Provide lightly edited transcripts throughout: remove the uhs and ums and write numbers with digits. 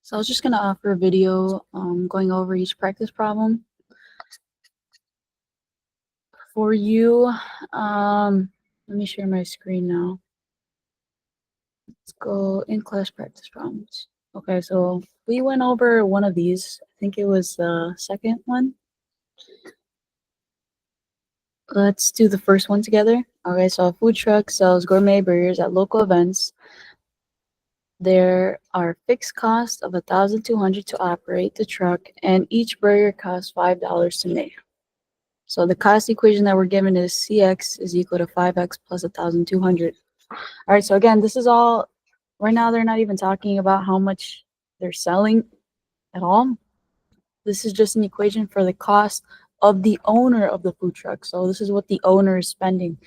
So I was just going to offer a video going over each practice problem for you. Let me share my screen now. Let's go in class practice problems. Okay, so we went over one of these. I think it was the second one. Let's do the first one together. Okay, so a food truck sells gourmet burgers at local events. There are fixed costs of $1,200 to operate the truck, and each burger costs $5 to make. So the cost equation that we're given is CX is equal to 5X plus 1,200. All right, so again, this is all, right now they're not even talking about how much they're selling at all. This is just an equation for the cost of the owner of the food truck. So this is what the owner is spending.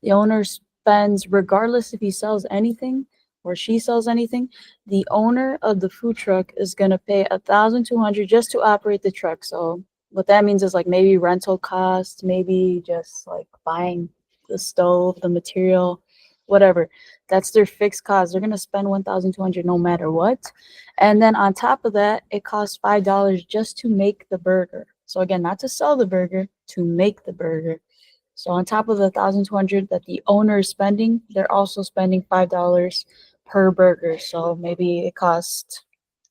The owner spends, regardless if he sells anything or she sells anything, the owner of the food truck is going to pay 1,200 just to operate the truck. So what that means is like maybe rental costs, maybe just like buying the stove, the material, whatever. That's their fixed cost. They're going to spend 1,200 no matter what. And then on top of that, it costs $5 just to make the burger. So again, not to sell the burger, to make the burger. So on top of the 1,200 that the owner is spending, they're also spending $5 per burger. So maybe it costs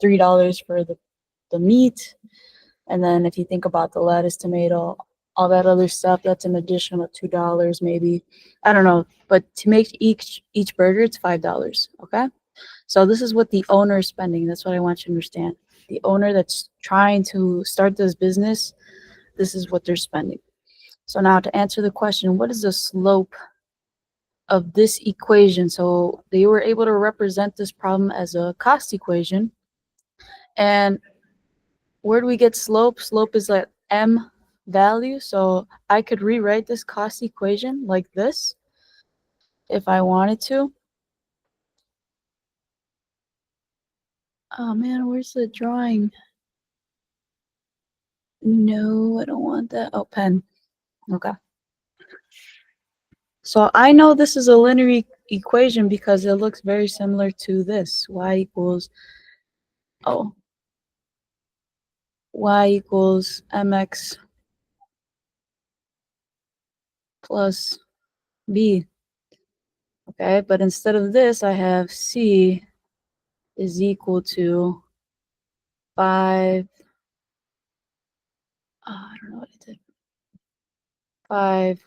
$3 for the meat. And then if you think about the lettuce, tomato, all that other stuff, that's an additional $2 maybe. I don't know. But to make each burger, it's $5. Okay? So this is what the owner is spending. That's what I want you to understand. The owner that's trying to start this business, this is what they're spending. So now to answer the question, what is the slope of this equation? So they were able to represent this problem as a cost equation. And where do we get slope? Slope is at m value. So I could rewrite this cost equation like this if I wanted to. Oh man, where's the drawing? No, I don't want that. Oh, pen. Okay. So I know this is a linear equation because it looks very similar to this. Y equals mx plus b. Okay, but instead of this, I have c is equal to 5. I don't know what I did. 5x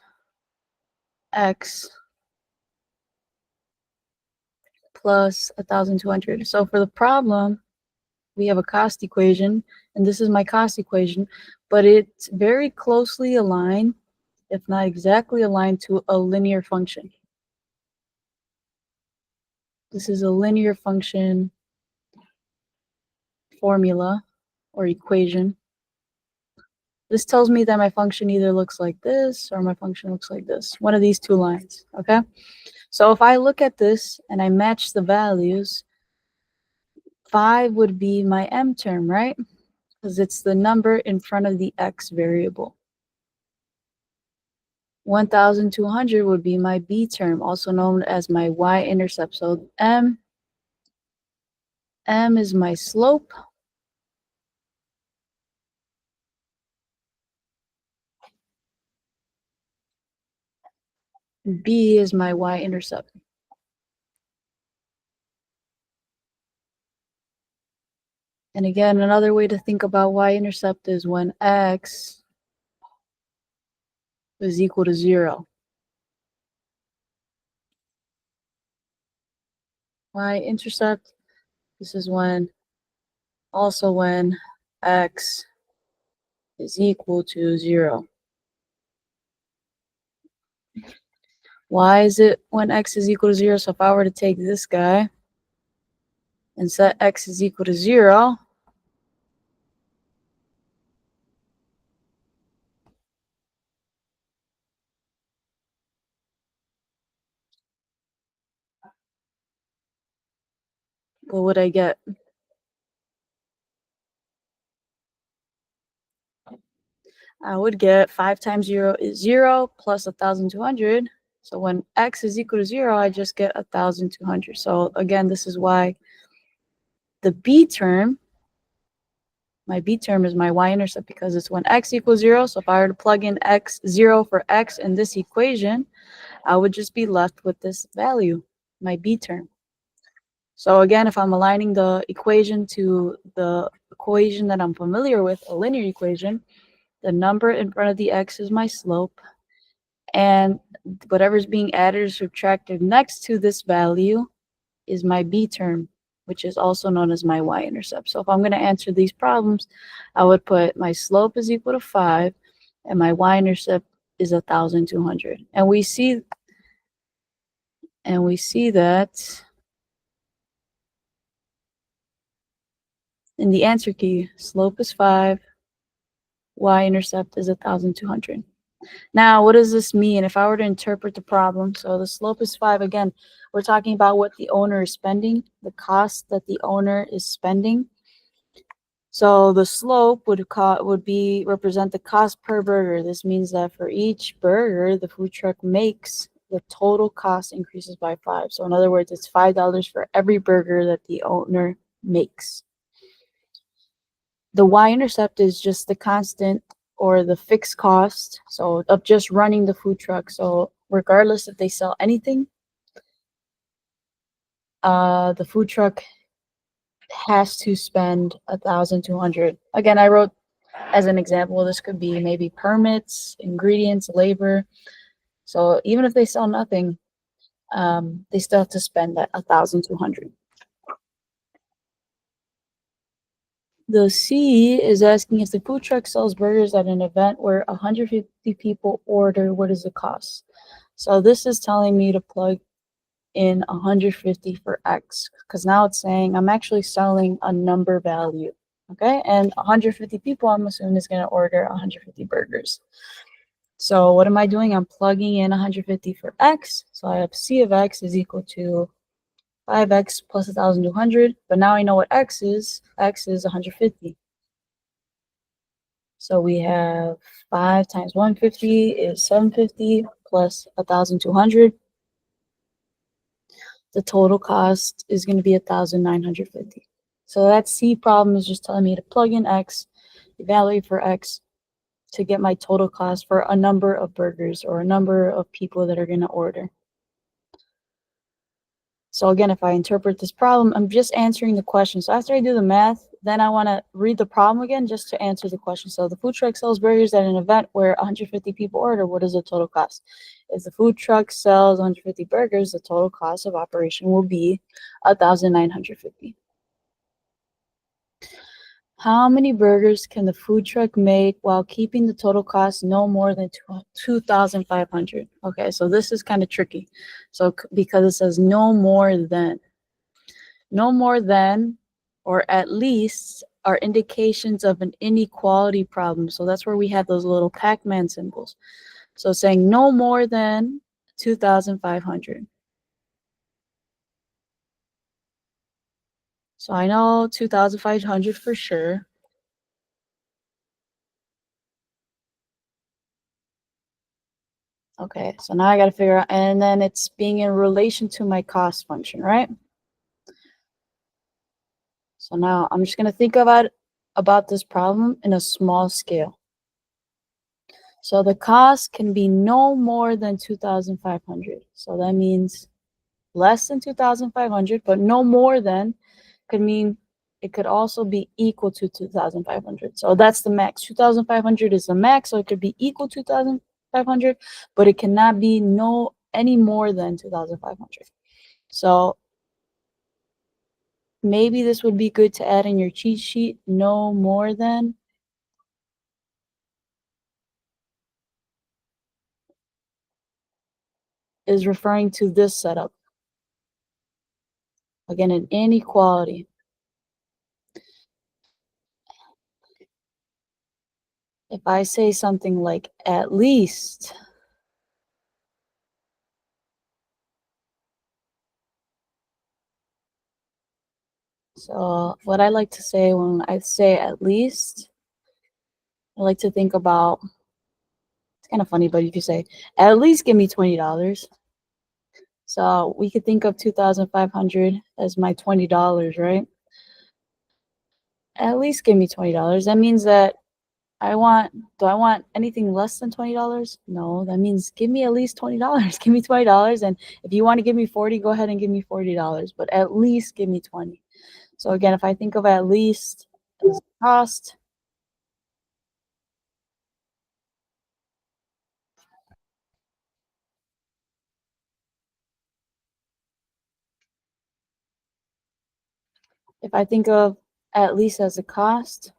plus 1,200. So for the problem, we have a cost equation, and this is my cost equation, but it's very closely aligned, if not exactly aligned, to a linear function. This is a linear function formula or equation. This tells me that my function either looks like this or my function looks like this. One of these two lines, okay? So if I look at this and I match the values, 5 would be my m term, right? Because it's the number in front of the x variable. 1,200 would be my b term, also known as my y-intercept. So m is my slope. B is my y-intercept. And again, another way to think about y-intercept is when x is equal to 0. Y-intercept, this is when x is equal to 0. Why is it when x is equal to 0? So if I were to take this guy and set x is equal to 0, what would I get? I would get 5 times 0 is 0 plus 1,200. So when x is equal to 0, I just get 1,200. So again, this is why the b term, my b term is my y-intercept because it's when x equals 0. So if I were to plug in x 0 for x in this equation, I would just be left with this value, my b term. So again, if I'm aligning the equation to the equation that I'm familiar with, a linear equation, the number in front of the x is my slope, and whatever's being added or subtracted next to this value is my b term, which is also known as my y-intercept. So if I'm going to answer these problems, I would put my slope is equal to 5 and my y-intercept is 1,200. And we see that in the answer key, slope is 5, y-intercept is 1,200. Now, what does this mean? If I were to interpret the problem, so the slope is 5, again, we're talking about what the owner is spending, the cost that the owner is spending. So the slope would represent the cost per burger. This means that for each burger the food truck makes, the total cost increases by 5. So in other words, it's $5 for every burger that the owner makes. The y-intercept is just the constant or the fixed cost, so of just running the food truck. So regardless if they sell anything, the food truck has to spend 1,200. Again, I wrote as an example, this could be maybe permits, ingredients, labor. So even if they sell nothing, they still have to spend that 1,200. The C is asking if the food truck sells burgers at an event where 150 people order, what is the cost? So this is telling me to plug in 150 for X, because now it's saying I'm actually selling a number value. Okay, and 150 people, I'm assuming, is going to order 150 burgers. So what am I doing? I'm plugging in 150 for X. So I have C of X is equal to 5X plus 1,200. But now I know what X is. X is 150. So we have 5 times 150 is 750 plus 1,200. The total cost is going to be 1,950. So that C problem is just telling me to plug in X, evaluate for X, to get my total cost for a number of burgers or a number of people that are going to order. So again, if I interpret this problem, I'm just answering the question. So after I do the math, then I want to read the problem again just to answer the question. So the food truck sells burgers at an event where 150 people order. What is the total cost? If the food truck sells 150 burgers, the total cost of operation will be 1,950. How many burgers can the food truck make while keeping the total cost no more than 2,500? Okay, so this is kind of tricky. So because it says no more than, or at least are indications of an inequality problem. So that's where we have those little Pac-Man symbols. So saying no more than 2,500. So I know 2,500 for sure. Okay, so now I got to figure out, and then it's being in relation to my cost function, right? So now I'm just going to think about this problem in a small scale. So the cost can be no more than 2,500. So that means less than 2,500, but no more than could mean it could also be equal to 2,500. So that's the max. 2,500 is the max, so it could be equal to 2,500, but it cannot be any more than 2,500. So maybe this would be good to add in your cheat sheet, no more than. Is referring to this setup. Again, an inequality. If I say something like at least, so what I like to say when I say at least, I like to think about, it's kind of funny, but if you say, at least give me $20. So we could think of 2,500 as my $20, right? At least give me $20. That means that do I want anything less than $20? No, that means give me at least $20. Give me $20. And if you want to give me 40, go ahead and give me $40, but at least give me 20. So again, if I think of at least as cost, if I think of at least as a cost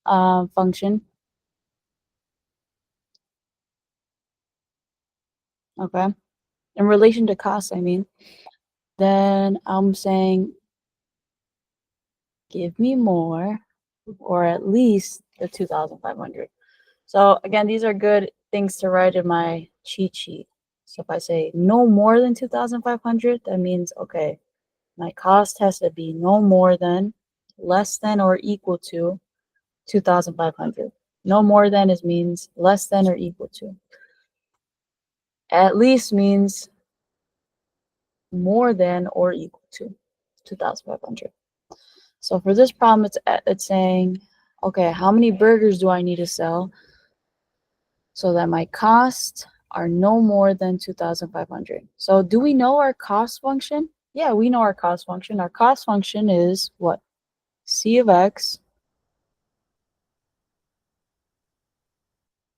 function, okay, in relation to cost, I mean, then I'm saying give me more, or at least the 2,500. So again, these are good things to write in my cheat sheet. So if I say no more than 2,500, that means, okay, my cost has to be no more than, less than, or equal to 2,500. No more than means less than or equal to. At least means more than or equal to 2,500. So for this problem, it's saying, okay, how many burgers do I need to sell so that my costs are no more than 2,500? So do we know our cost function? Yeah, we know our cost function. Our cost function is what? C of x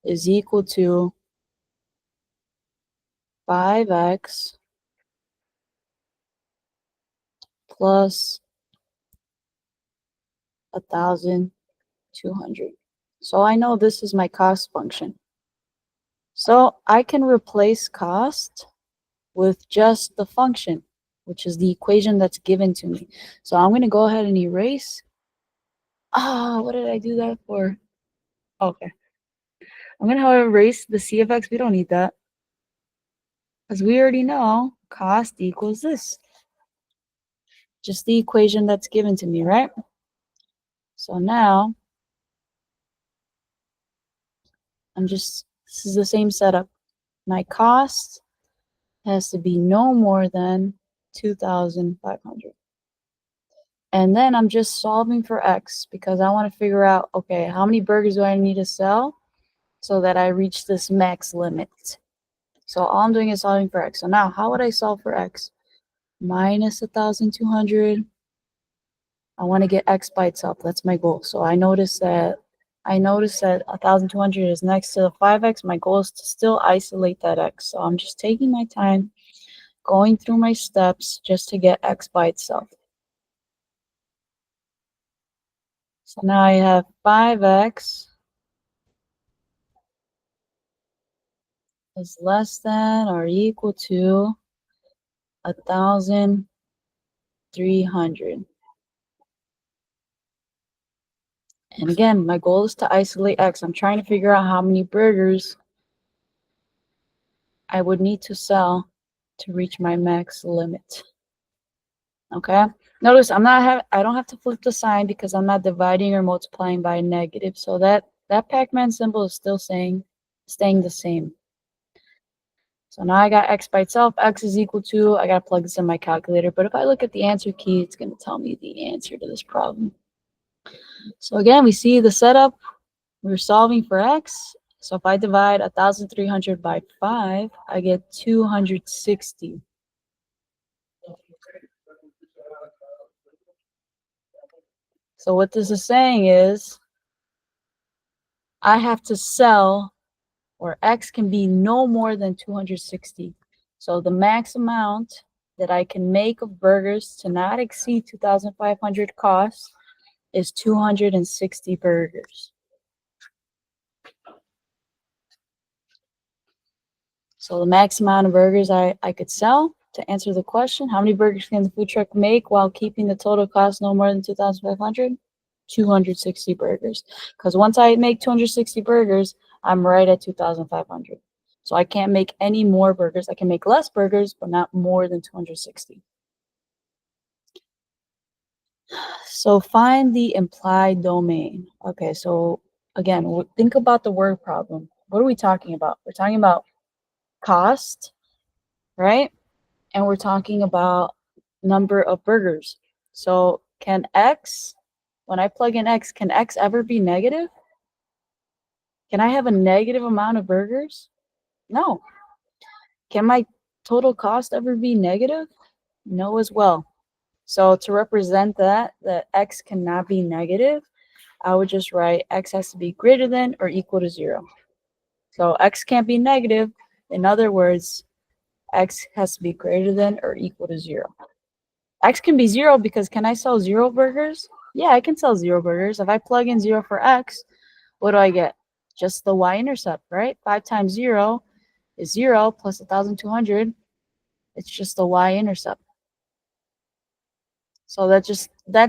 is equal to 5x plus 1,200. So I know this is my cost function. So I can replace cost with just the function, which is the equation that's given to me. So I'm going to go ahead and erase. What did I do that for? Okay. I'm going to erase the c of x. We don't need that, because we already know cost equals this. Just the equation that's given to me, right? So now this is the same setup. My cost has to be no more than 2,500. And then I'm just solving for x, because I want to figure out, okay, how many burgers do I need to sell so that I reach this max limit? So all I'm doing is solving for x. So now, how would I solve for x? Minus 1,200. I want to get x by itself. That's my goal. So I notice that 1,200 is next to the 5x. My goal is to still isolate that x. So I'm just taking my time, going through my steps just to get x by itself. So now I have 5x is less than or equal to 1,300. And again, my goal is to isolate x. I'm trying to figure out how many burgers I would need to sell to reach my max limit. Okay. Notice I don't have to flip the sign, because I'm not dividing or multiplying by a negative. So that Pac-Man symbol is still staying the same. So now I got x by itself. X is equal to, I got to plug this in my calculator. But if I look at the answer key, it's going to tell me the answer to this problem. So again, we see the setup. We're solving for x. So if I divide 1,300 by 5, I get 260. So what this is saying is I have to sell, or x can be no more than 260. So the max amount that I can make of burgers to not exceed 2,500 costs is 260 burgers. So the max amount of burgers I could sell, to answer the question, how many burgers can the food truck make while keeping the total cost no more than 2,500? 260 burgers. Because once I make 260 burgers, I'm right at 2,500. So I can't make any more burgers. I can make less burgers, but not more than 260. So find the implied domain. Okay, so again, think about the word problem. What are we talking about? We're talking about cost, right? And we're talking about number of burgers. So can x When I plug in x, can x ever be negative? Can I have a negative amount of burgers? No. Can my total cost ever be negative? No as well. So to represent that x cannot be negative, I would just write x has to be greater than or equal to 0. So x can't be negative. In other words, x has to be greater than or equal to 0. X can be 0 because can I sell 0 burgers? Yeah, I can sell 0 burgers. If I plug in 0 for x, what do I get? Just the y-intercept, right? 5 times 0 is 0 plus 1,200. It's just the y-intercept. So that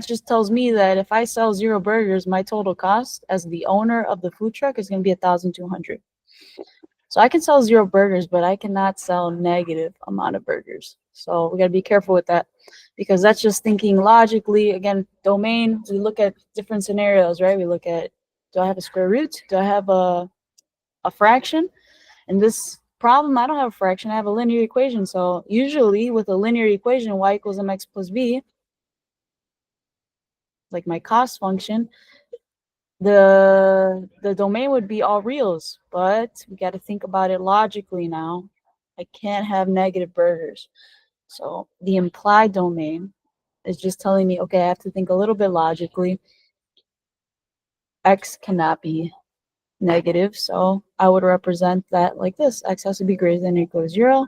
just tells me that if I sell 0 burgers, my total cost as the owner of the food truck is going to be 1,200. So I can sell 0 burgers, but I cannot sell negative amount of burgers. So we got to be careful with that, because that's just thinking logically. Again, domain, we look at different scenarios, right? We look at, do I have a square root? Do I have a fraction? In this problem, I don't have a fraction. I have a linear equation. So usually with a linear equation, y equals mx plus b, like my cost function, the domain would be all reals, but we got to think about it logically now. I can't have negative burgers. So the implied domain is just telling me, okay, I have to think a little bit logically. X cannot be negative, so I would represent that like this. X has to be greater than or equal to 0.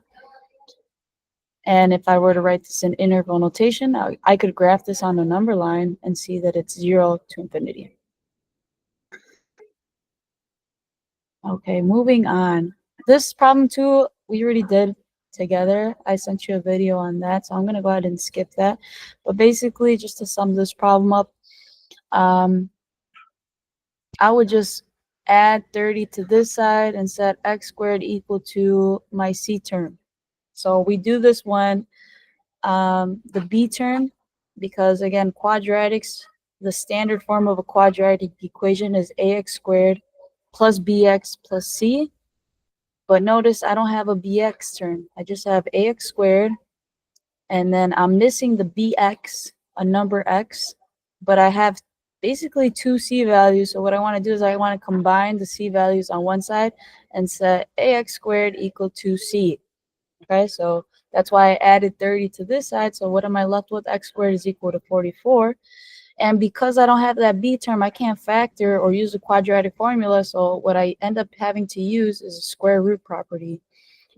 And if I were to write this in interval notation, I could graph this on a number line and see that it's 0 to infinity. Okay, moving on. This problem 2, we already did together. I sent you a video on that, so I'm going to go ahead and skip that. But basically, just to sum this problem up, I would just add 30 to this side and set x squared equal to my c term. So we do this one, the b term, because again, quadratics, the standard form of a quadratic equation is ax squared plus bx plus c. But notice I don't have a bx term. I just have ax squared, and then I'm missing the bx, a number x, but I have basically 2 c values. So what I want to do is I want to combine the c values on one side and set ax squared equal to c. Okay, so that's why I added 30 to this side. So what am I left with? X squared is equal to 44. And because I don't have that b term, I can't factor or use a quadratic formula. So what I end up having to use is a square root property.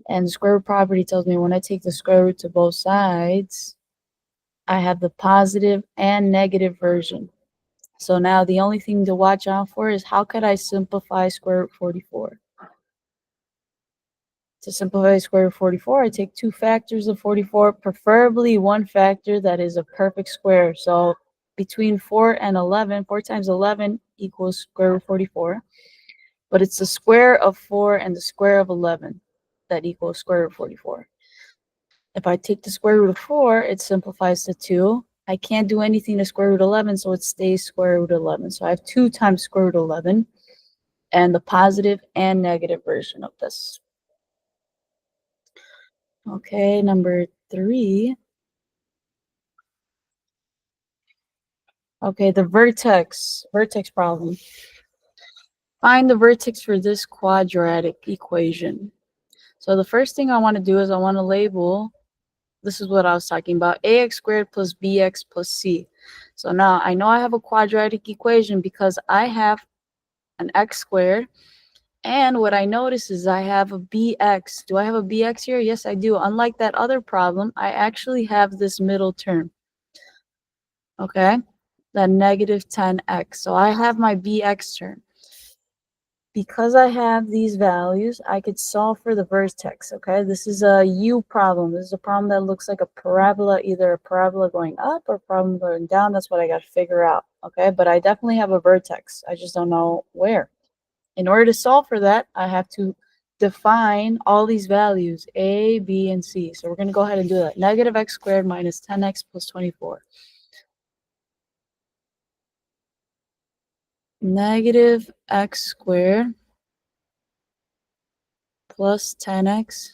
And the square root property tells me when I take the square root to both sides, I have the positive and negative version. So now the only thing to watch out for is how could I simplify square root 44? To simplify square root 44, I take 2 factors of 44, preferably one factor that is a perfect square. So between 4 and 11, 4 times 11 equals square root 44. But it's the square of 4 and the square of 11 that equals square root 44. If I take the square root of 4, it simplifies to 2. I can't do anything to square root 11, so it stays square root 11. So I have 2 times square root 11 and the positive and negative version of this. Okay, number 3. Okay, the vertex problem. Find the vertex for this quadratic equation. So the first thing I want to do is I want to label, this is what I was talking about, ax squared plus bx plus c. So now I know I have a quadratic equation because I have an x squared, and what I notice is I have a bx. Do I have a bx here? Yes, I do. Unlike that other problem, I actually have this middle term. Okay, that negative 10x. So I have my bx term. Because I have these values, I could solve for the vertex, okay? This is a U problem. This is a problem that looks like a parabola, either a parabola going up or a parabola going down. That's what I got to figure out, okay? But I definitely have a vertex. I just don't know where. In order to solve for that, I have to define all these values, A, B, and C. So we're going to go ahead and do that. Negative x squared minus 10x plus 24. Negative x squared plus 10x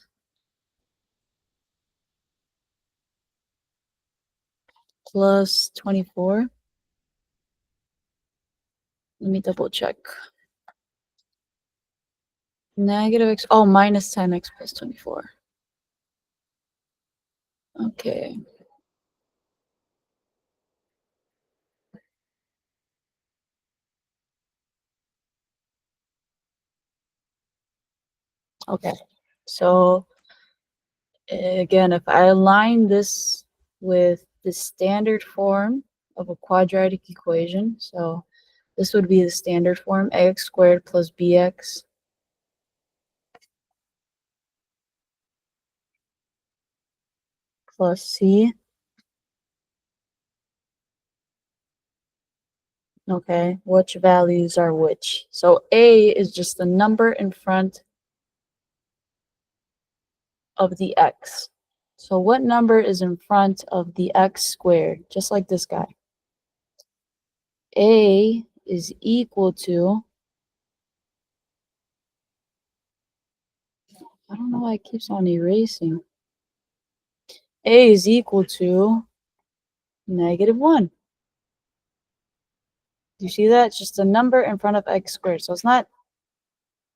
plus 24 Let me double check. Negative x, oh, minus 10x plus 24. Okay. Okay. So again, if I align this with the standard form of a quadratic equation, so this would be the standard form, ax squared plus bx plus c. Okay, which values are which? So a is just the number in front of the x. So what number is in front of the x squared? Just like this guy. A is equal to, I don't know why it keeps on erasing. A is equal to -1. You see that? It's just a number in front of x squared. So it's not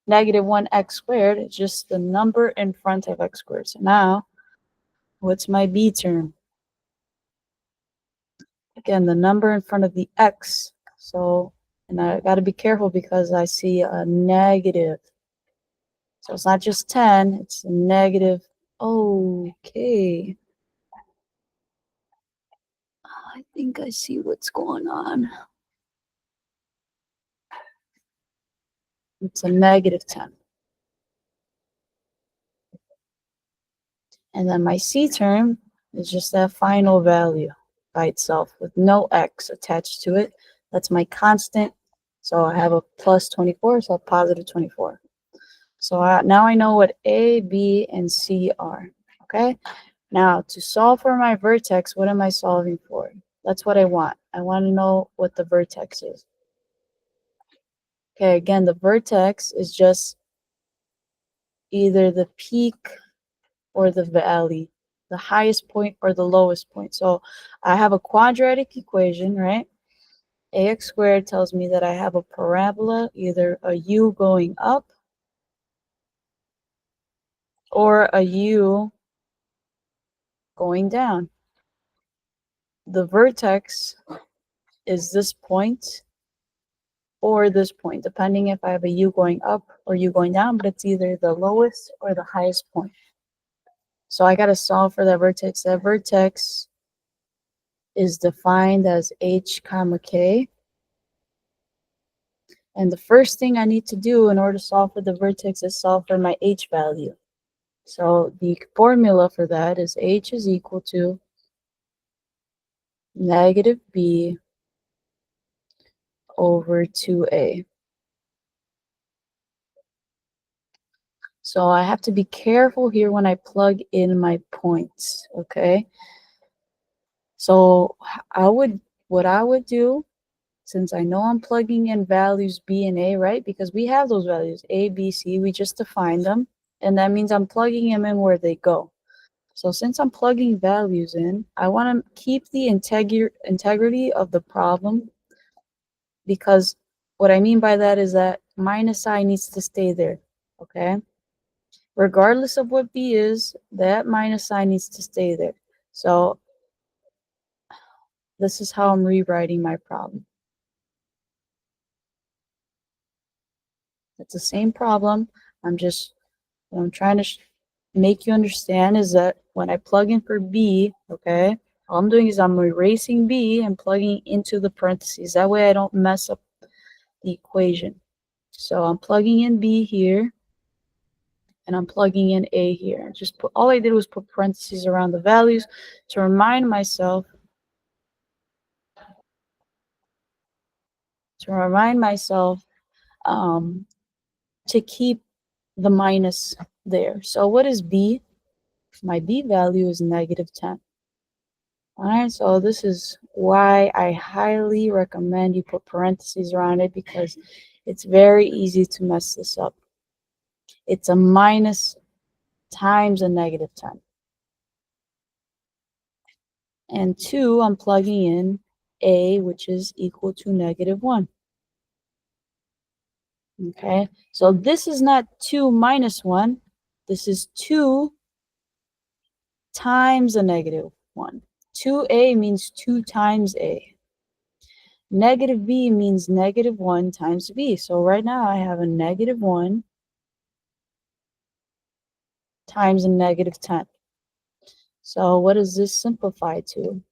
-1x squared. It's just the number in front of x squared. So now, what's my b term? Again, the number in front of the x. So, and I got to be careful because I see a negative. So it's not just 10, it's a negative. Okay. I think I see what's going on. It's a -10. And then my c term is just that final value by itself with no x attached to it. That's my constant. So I have a plus 24, so a positive 24. So now I know what A, B, and C are. Okay. Now to solve for my vertex, what am I solving for? That's what I want. I want to know what the vertex is. Okay, again, the vertex is just either the peak or the valley, the highest point or the lowest point. So I have a quadratic equation, right? Ax squared tells me that I have a parabola, either a u going up or a u going down. The vertex is this point or this point, depending if I have a u going up or u going down, but it's either the lowest or the highest point. So I got to solve for that vertex. That vertex is defined as h comma k. And the first thing I need to do in order to solve for the vertex is solve for my h value. So the formula for that is h is equal to -b over 2a. So I have to be careful here when I plug in my points, okay? So what I would do, since I know I'm plugging in values b and a, right? Because we have those values, a, b, c, we just defined them. And that means I'm plugging them in where they go. So since I'm plugging values in, I want to keep the integrity of the problem, because what I mean by that is that minus I needs to stay there, okay? Regardless of what b is, that minus sign needs to stay there. So this is how I'm rewriting my problem. It's the same problem. What I'm trying to make you understand is that when I plug in for b, okay, all I'm doing is I'm erasing b and plugging into the parentheses. That way I don't mess up the equation. So I'm plugging in b here, and I'm plugging in a here. All I did was put parentheses around the values to remind myself to keep the minus there. So what is b? My b value is -10. All right, so this is why I highly recommend you put parentheses around it, because it's very easy to mess this up. It's a minus times a -10. And 2, I'm plugging in a, which is equal to -1. Okay, so this is not 2 minus 1. This is 2 times a negative 1. 2a means 2 times a. Negative b means negative 1 times b. So right now I have a negative 1 times a negative 10. So what does this simplify to?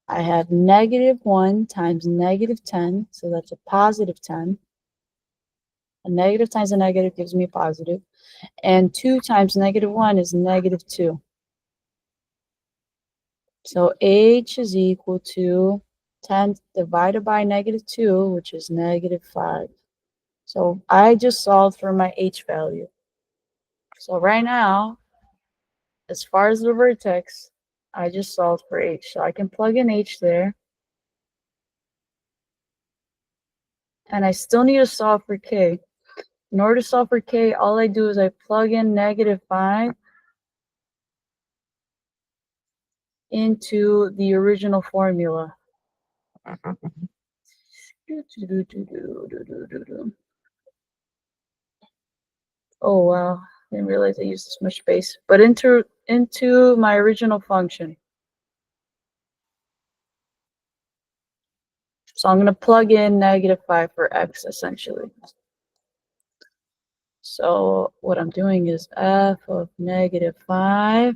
I have negative 1 times negative 10, so that's a positive 10. A negative times a negative gives me a positive. And 2 times negative 1 is negative 2. So h is equal to 10 divided by negative 2, which is negative 5. So I just solved for my h value. So right now, as far as the vertex, I just solved for h. So I can plug in h there. And I still need to solve for k. In order to solve for k, all I do is I plug in negative 5 into the original formula. Oh wow, didn't realize I used this much space. But into my original function. So I'm gonna plug in negative 5 for x essentially. So what I'm doing is f of negative 5.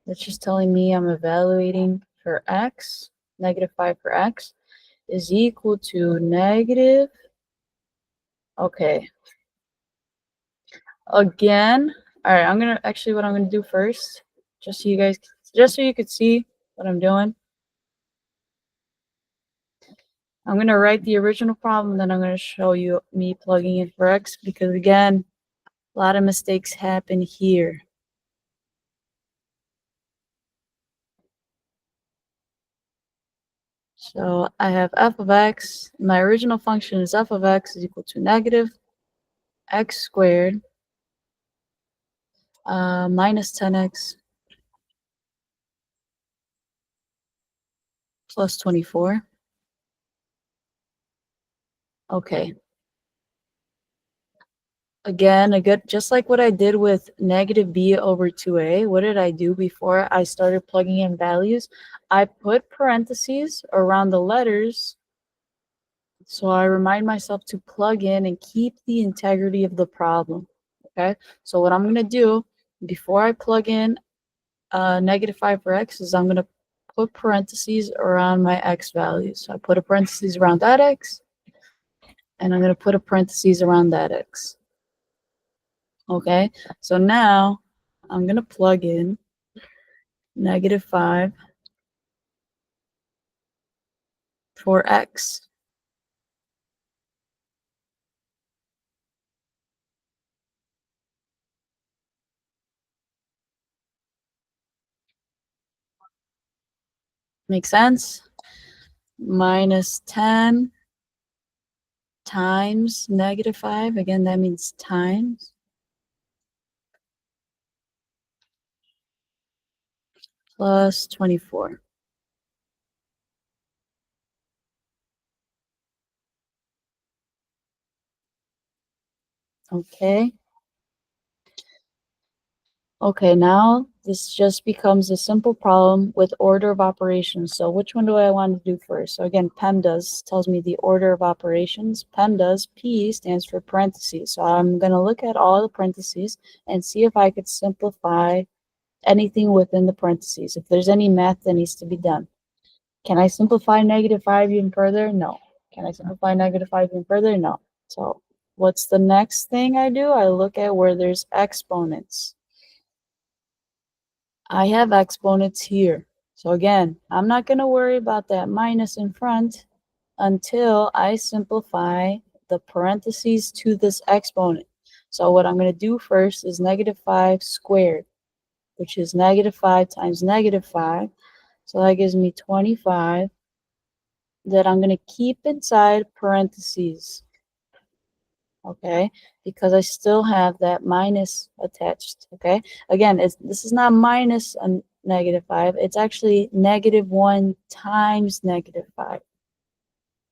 That's just telling me I'm evaluating for x, negative 5 for x, is equal to negative. Okay. Again, all right, I'm gonna actually what I'm gonna do first, just so you could see what I'm doing. I'm gonna write the original problem, then I'm gonna show you me plugging in for x, because again, a lot of mistakes happen here. So I have f of x. My original function is f of x is equal to negative x squared minus 10x plus 24. Okay. Again, just like what I did with negative b over 2a, what did I do before I started plugging in values? I put parentheses around the letters, so I remind myself to plug in and keep the integrity of the problem. Okay, so what I'm going to do before I plug in negative 5 for x is I'm going to put parentheses around my x values. So I put a parentheses around that x, and I'm going to put a parentheses around that x. Okay, so now I'm going to plug in negative 5 for x. Make sense? Minus 10 times negative 5. Again, that means times. Plus 24. Okay. Okay, now this just becomes a simple problem with order of operations. So which one do I want to do first? So again, PEMDAS tells me the order of operations. PEMDAS, P stands for parentheses. So I'm going to look at all the parentheses and see if I could simplify anything within the parentheses. If there's any math that needs to be done. Can I simplify negative 5 even further? No. Can I simplify negative 5 even further? No. So what's the next thing I do? I look at where there's exponents. I have exponents here. So again, I'm not going to worry about that minus in front until I simplify the parentheses to this exponent. So what I'm going to do first is negative 5 squared, which is negative 5 times negative 5. So that gives me 25 that I'm going to keep inside parentheses. Okay, because I still have that minus attached. Okay, again, this is not minus a negative 5. It's actually negative 1 times negative 5.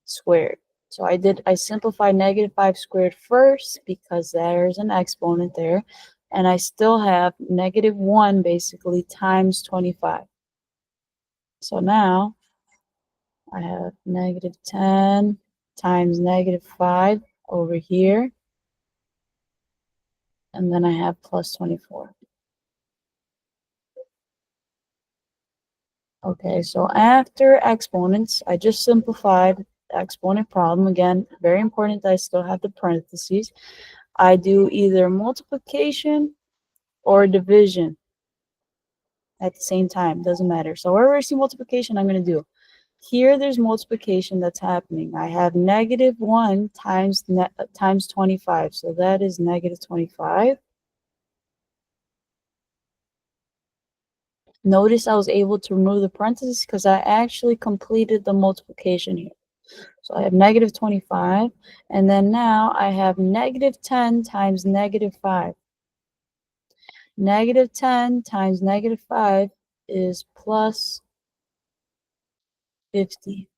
squared. So I simplified -5 squared first because there's an exponent there. And I still have -1 basically times 25. So now I have -10 times -5 over here. And then I have plus 24. Okay, so after exponents, I just simplified the exponent problem. Again, very important that I still have the parentheses. I do either multiplication or division at the same time. Doesn't matter. So wherever I see multiplication, I'm going to do. Here, there's multiplication that's happening. I have -1 times 25. So that is -25. Notice I was able to remove the parentheses because I actually completed the multiplication here. So I have -25, and then now I have -10 times -5. -10 times -5 is plus 50.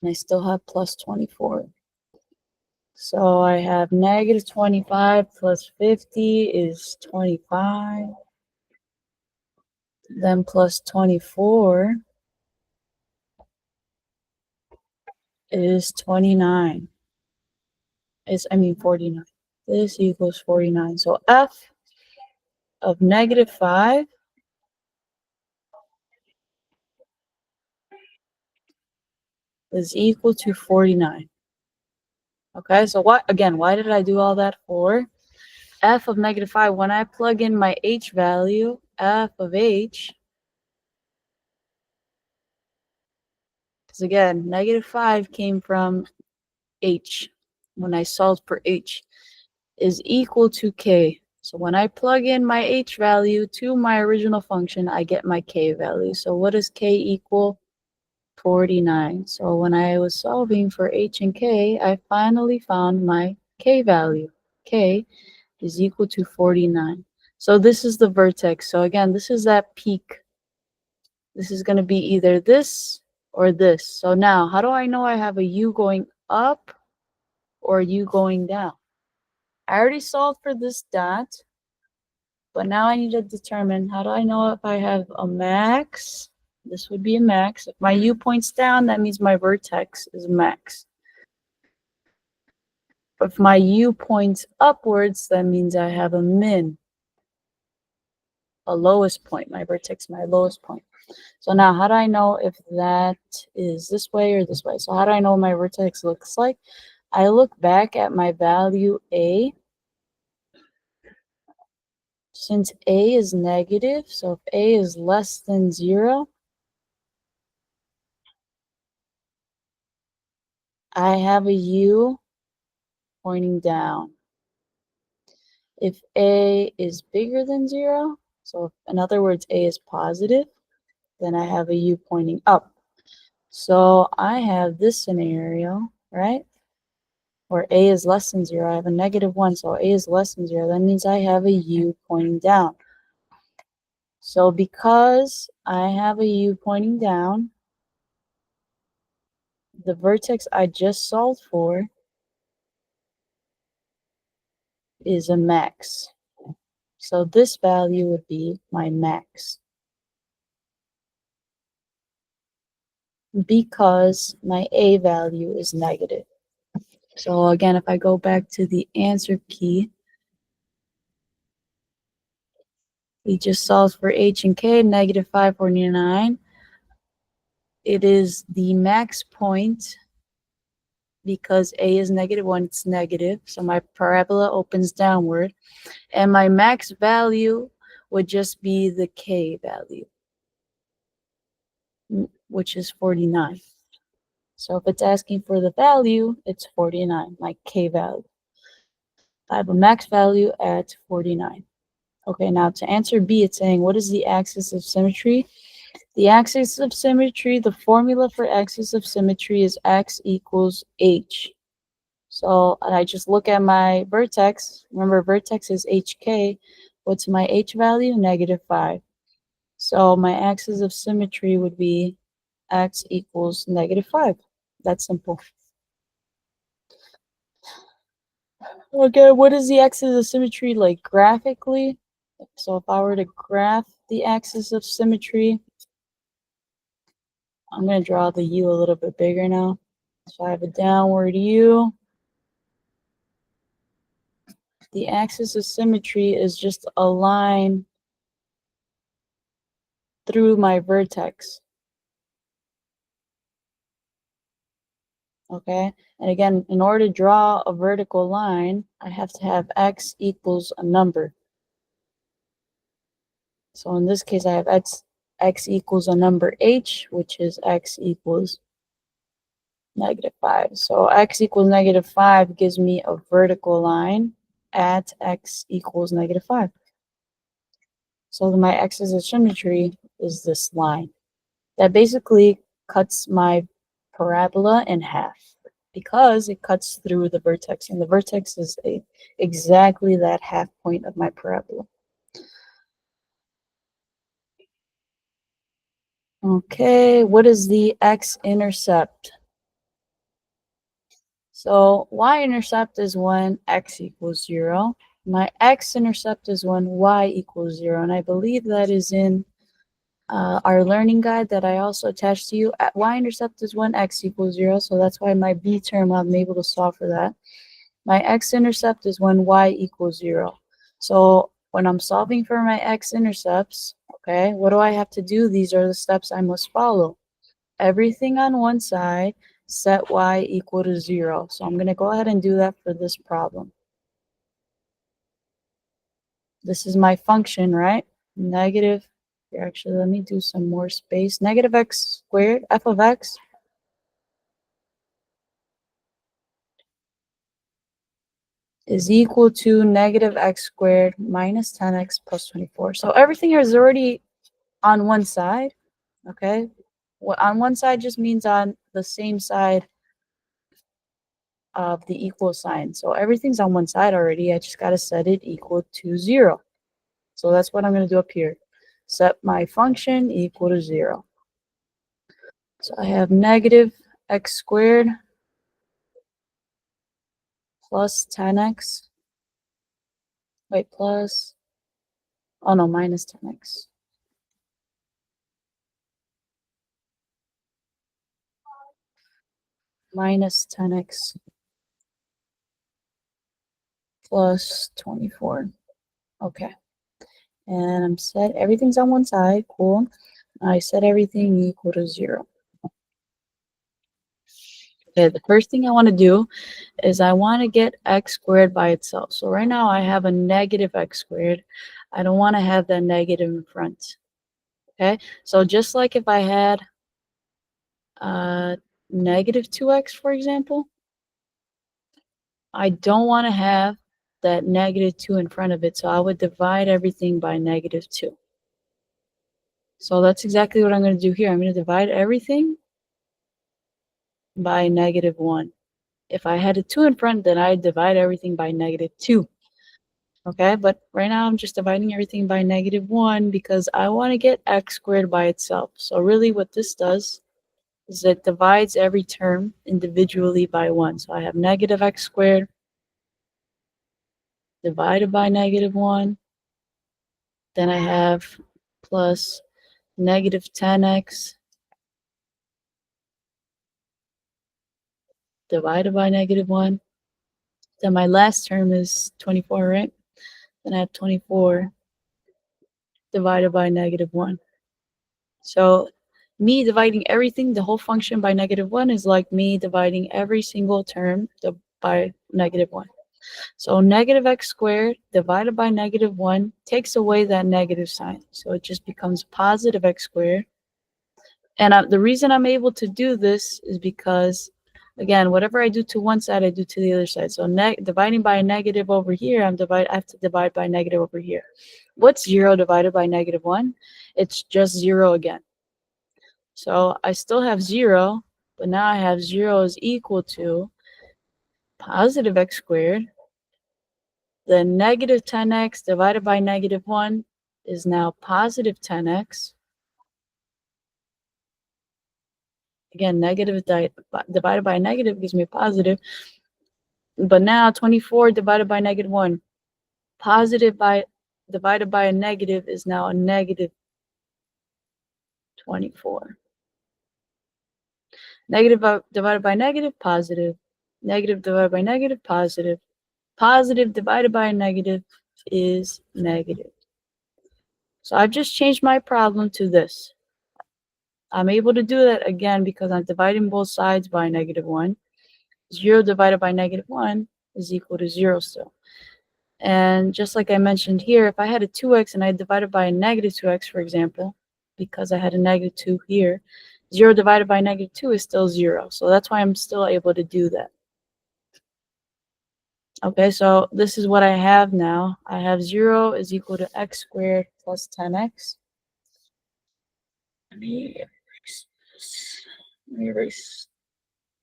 And I still have plus 24. So I have -25 plus 50 is 25. Then plus 24 is 29. 49. This equals 49. So f of -5 is equal to 49. Okay, so why did I do all that for? F of -5, when I plug in my h value, f of h, because again, -5 came from h. When I solved for h, is equal to k. So when I plug in my h value to my original function, I get my k value. So what does k equal? 49. So when I was solving for h and k, I finally found my k value. K is equal to 49. So this is the vertex. So again, this is that peak. This is going to be either this or this. So now, how do I know I have a u going up or u going down? I already solved for this dot, but now I need to determine, how do I know if I have a max? This would be a max. If my u points down, that means my vertex is max. If my u points upwards, that means I have a min, a lowest point. My vertex, my lowest point. So now, how do I know if that is this way or this way? So how do I know what my vertex looks like? I look back at my value a. Since a is negative, so if a is less than 0, I have a u pointing down. If a is bigger than 0, so if, in other words, a is positive, then I have a u pointing up. So I have this scenario, right, where a is less than 0. I have a -1, so a is less than 0. That means I have a u pointing down. So because I have a u pointing down, the vertex I just solved for is a max. So this value would be my max, because my a value is negative. So again, if I go back to the answer key, we just solved for h and k, -549. It is the max point because a is -1, it's negative. So my parabola opens downward. And my max value would just be the k value, which is 49. So if it's asking for the value, it's 49, my k value. I have a max value at 49. Okay, now to answer B, it's saying, what is the axis of symmetry? The axis of symmetry, the formula for axis of symmetry is x equals h. So I just look at my vertex. Remember, vertex is hk. What's my h value? -5. So my axis of symmetry would be x equals -5. That's simple. Okay, what is the axis of symmetry like graphically? So if I were to graph the axis of symmetry, I'm going to draw the U a little bit bigger now. So I have a downward U. The axis of symmetry is just a line through my vertex. Okay, and again, in order to draw a vertical line, I have to have x equals a number. So in this case, I have x equals a number h, which is x equals -5. So x equals -5 gives me a vertical line at x equals -5. So my axis of symmetry is this line that basically cuts my parabola in half because it cuts through the vertex, and the vertex is exactly that half point of my parabola. Okay, what is the x-intercept? So y-intercept is when x equals 0. My x-intercept is when y equals 0, and I believe that is in our learning guide that I also attached to you. At y-intercept is when x equals 0, so that's why my b term, I'm able to solve for that. My x-intercept is when y equals 0. So when I'm solving for my x-intercepts, okay, what do I have to do? These are the steps I must follow. Everything on one side, set y equal to 0. So I'm going to go ahead and do that for this problem. This is my function, right? Negative, here, actually, let me do some more space. Negative x squared, f of x, is equal to negative x squared minus 10x plus 24. So everything is already on one side, okay? Well, on one side just means on the same side of the equal sign. So everything's on one side already. I just got to set it equal to 0. So that's what I'm going to do up here. Set my function equal to 0. So I have negative x squared plus 10x. Wait, plus, oh no, minus 10x. Minus 10x plus 24. Okay. And I'm set, everything's on one side, cool. I set everything equal to 0. Okay, the first thing I want to do is I want to get x squared by itself. So right now I have a negative x squared. I don't want to have that negative in front. Okay, so just like if I had negative 2x, for example, I don't want to have that negative 2 in front of it. So I would divide everything by negative 2. So that's exactly what I'm going to do here. I'm going to divide everything by negative 1. If I had a 2 in front, then I'd divide everything by negative 2. Okay, but right now I'm just dividing everything by negative 1 because I want to get x squared by itself. So really what this does is it divides every term individually by 1. So I have negative x squared divided by negative 1. Then I have plus negative 10x divided by negative 1. Then my last term is 24, right? Then I have 24 divided by negative 1. So me dividing everything, the whole function by negative 1 is like me dividing every single term by negative 1. So negative x squared divided by negative 1 takes away that negative sign. So it just becomes positive x squared. And the reason I'm able to do this is because, again, whatever I do to one side, I do to the other side. So dividing by a negative over here, I have to divide by negative over here. What's 0 divided by negative 1? It's just 0 again. So I still have 0, but now I have 0 is equal to positive x squared. Then negative 10x divided by negative 1 is now positive 10x. Again, negative divided by negative gives me a positive. But now 24 divided by negative 1. Positive divided by a negative is now a negative 24. Negative divided by negative, positive. Negative divided by negative, positive. Positive divided by a negative is negative. So I've just changed my problem to this. I'm able to do that again because I'm dividing both sides by negative 1. 0 divided by negative 1 is equal to 0 still. And just like I mentioned here, if I had a 2x and I divided by a negative 2x, for example, because I had a negative 2 here, 0 divided by negative 2 is still 0. So that's why I'm still able to do that. Okay, so this is what I have now. I have 0 is equal to x squared plus 10x. Let me erase.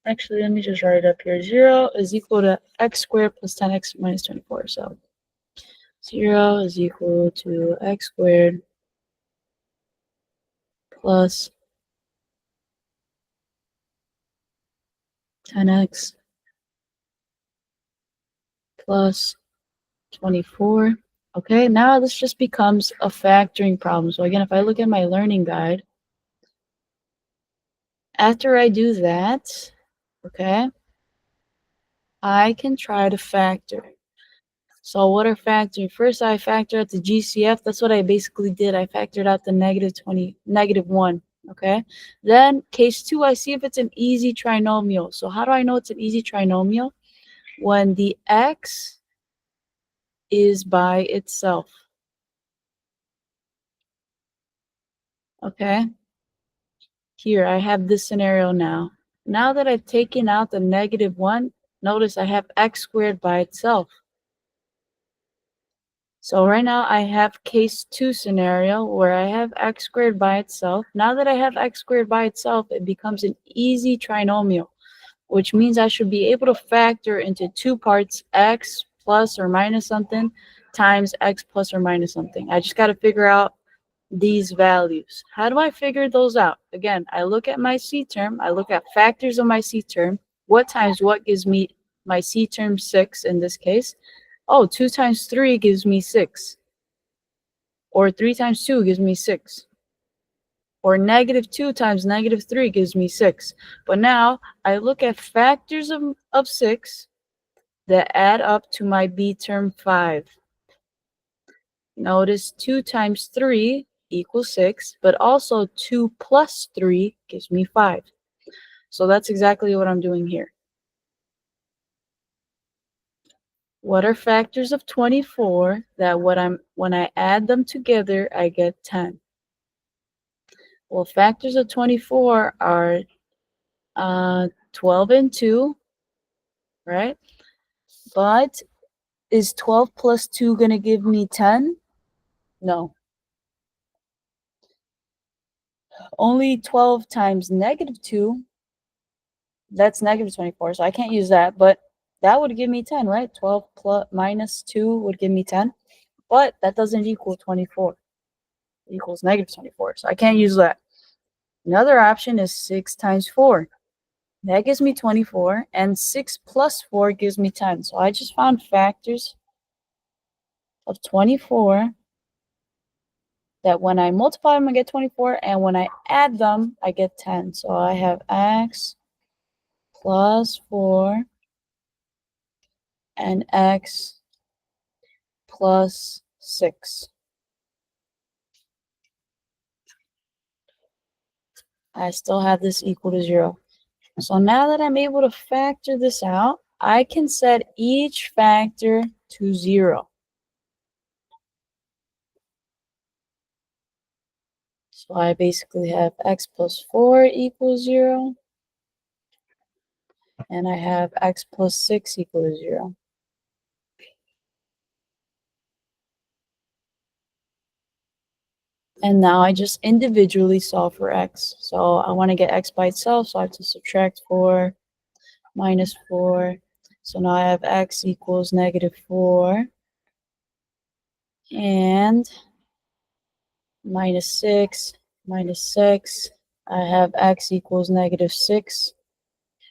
Actually, let me just write it up here. 0 is equal to x squared plus 10x minus 24. So 0 is equal to x squared plus 10x plus 24. Okay, now this just becomes a factoring problem. So again, if I look at my learning guide, after I do that, okay, I can try to factor. So what are factoring? First, I factor out the GCF. That's what I basically did. I factored out the negative 1. Okay. Then case 2, I see if it's an easy trinomial. So how do I know it's an easy trinomial? When the x is by itself. Okay. Here, I have this scenario now. Now that I've taken out the negative 1, notice I have x squared by itself. So right now I have case 2 scenario where I have x squared by itself. Now that I have x squared by itself, it becomes an easy trinomial, which means I should be able to factor into 2 parts, x plus or minus something times x plus or minus something. I just got to figure out these values. How do I figure those out? Again, I look at my C term. I look at factors of my C term. What times what gives me my C term 6 in this case? Oh, 2 times 3 gives me 6. Or 3 times 2 gives me 6. Or negative 2 times negative 3 gives me 6. But now I look at factors of 6 that add up to my B term 5. Notice 2 times 3 equals 6, but also 2 plus 3 gives me 5. So that's exactly what I'm doing here. What are factors of 24 that when I add them together, I get 10? Well, factors of 24 are 12 and 2, right? But is 12 plus 2 going to give me 10? No. Only 12 times negative 2, that's negative 24, so I can't use that, but that would give me 10, right? 12 plus minus 2 would give me 10, but that doesn't equal 24. It equals negative 24, so I can't use that. Another option is 6 times 4. That gives me 24, and 6 plus 4 gives me 10. So I just found factors of 24 that when I multiply them, I get 24, and when I add them, I get 10. So I have x plus 4 and x plus 6. I still have this equal to 0. So now that I'm able to factor this out, I can set each factor to 0. So I basically have x plus 4 equals 0. And I have x plus 6 equals 0. And now I just individually solve for x. So I want to get x by itself, so I have to subtract 4 minus 4. So now I have x equals negative 4 and minus 6 minus 6 I have x equals -6.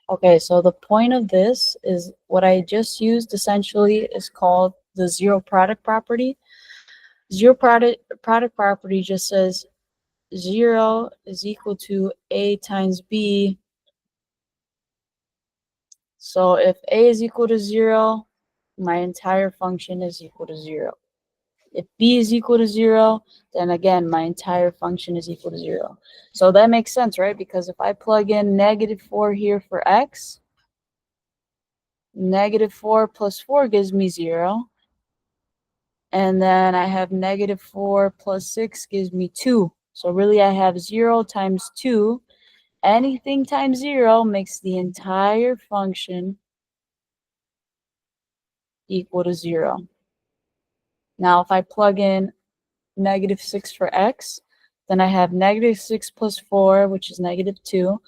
Okay, so the point of this is what I just used essentially is called the zero product property. Zero product property just says 0 is equal to a times b. So if a is equal to 0, my entire function is equal to 0. If b is equal to 0, then again, my entire function is equal to 0. So that makes sense, right? Because if I plug in -4 here for x, -4 plus 4 gives me 0. And then I have -4 plus 6 gives me 2. So really I have 0 times 2. Anything times 0 makes the entire function equal to 0. Now if I plug in -6 for x, then I have -6 plus 4, which is -2.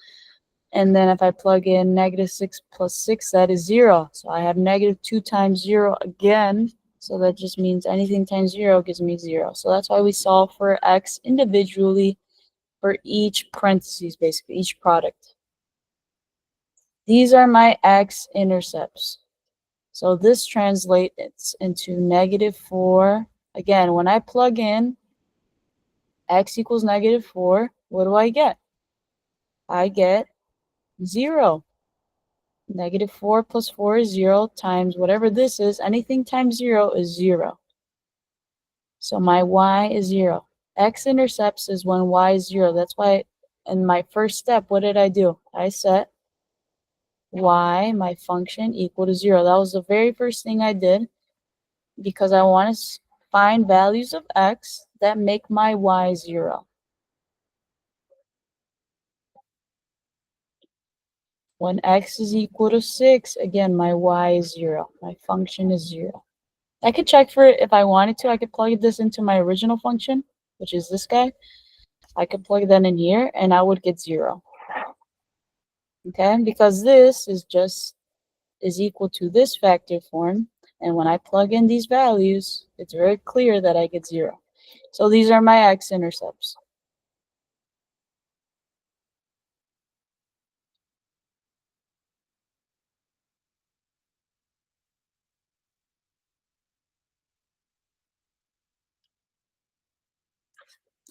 And then if I plug in -6 plus 6, that is 0. So I have -2 times 0 again. So that just means anything times 0 gives me 0. So that's why we solve for x individually for each parentheses, basically, each product. These are my x-intercepts. So this translates into -4. Again, when I plug in x equals -4, what do I get? I get 0. -4 plus 4 is 0 times whatever this is. Anything times 0 is 0. So my y is 0. X-intercepts is when y is 0. That's why in my first step, what did I do? I set y, my function, equal to 0. That was the very first thing I did because I want to find values of x that make my y 0. When x is equal to 6, again, my y is 0. My function is 0. I could check for it if I wanted to. I could plug this into my original function, which is this guy. I could plug that in here, and I would get 0. Okay, because this is equal to this factor form, and when I plug in these values, it's very clear that I get 0. So these are my x-intercepts.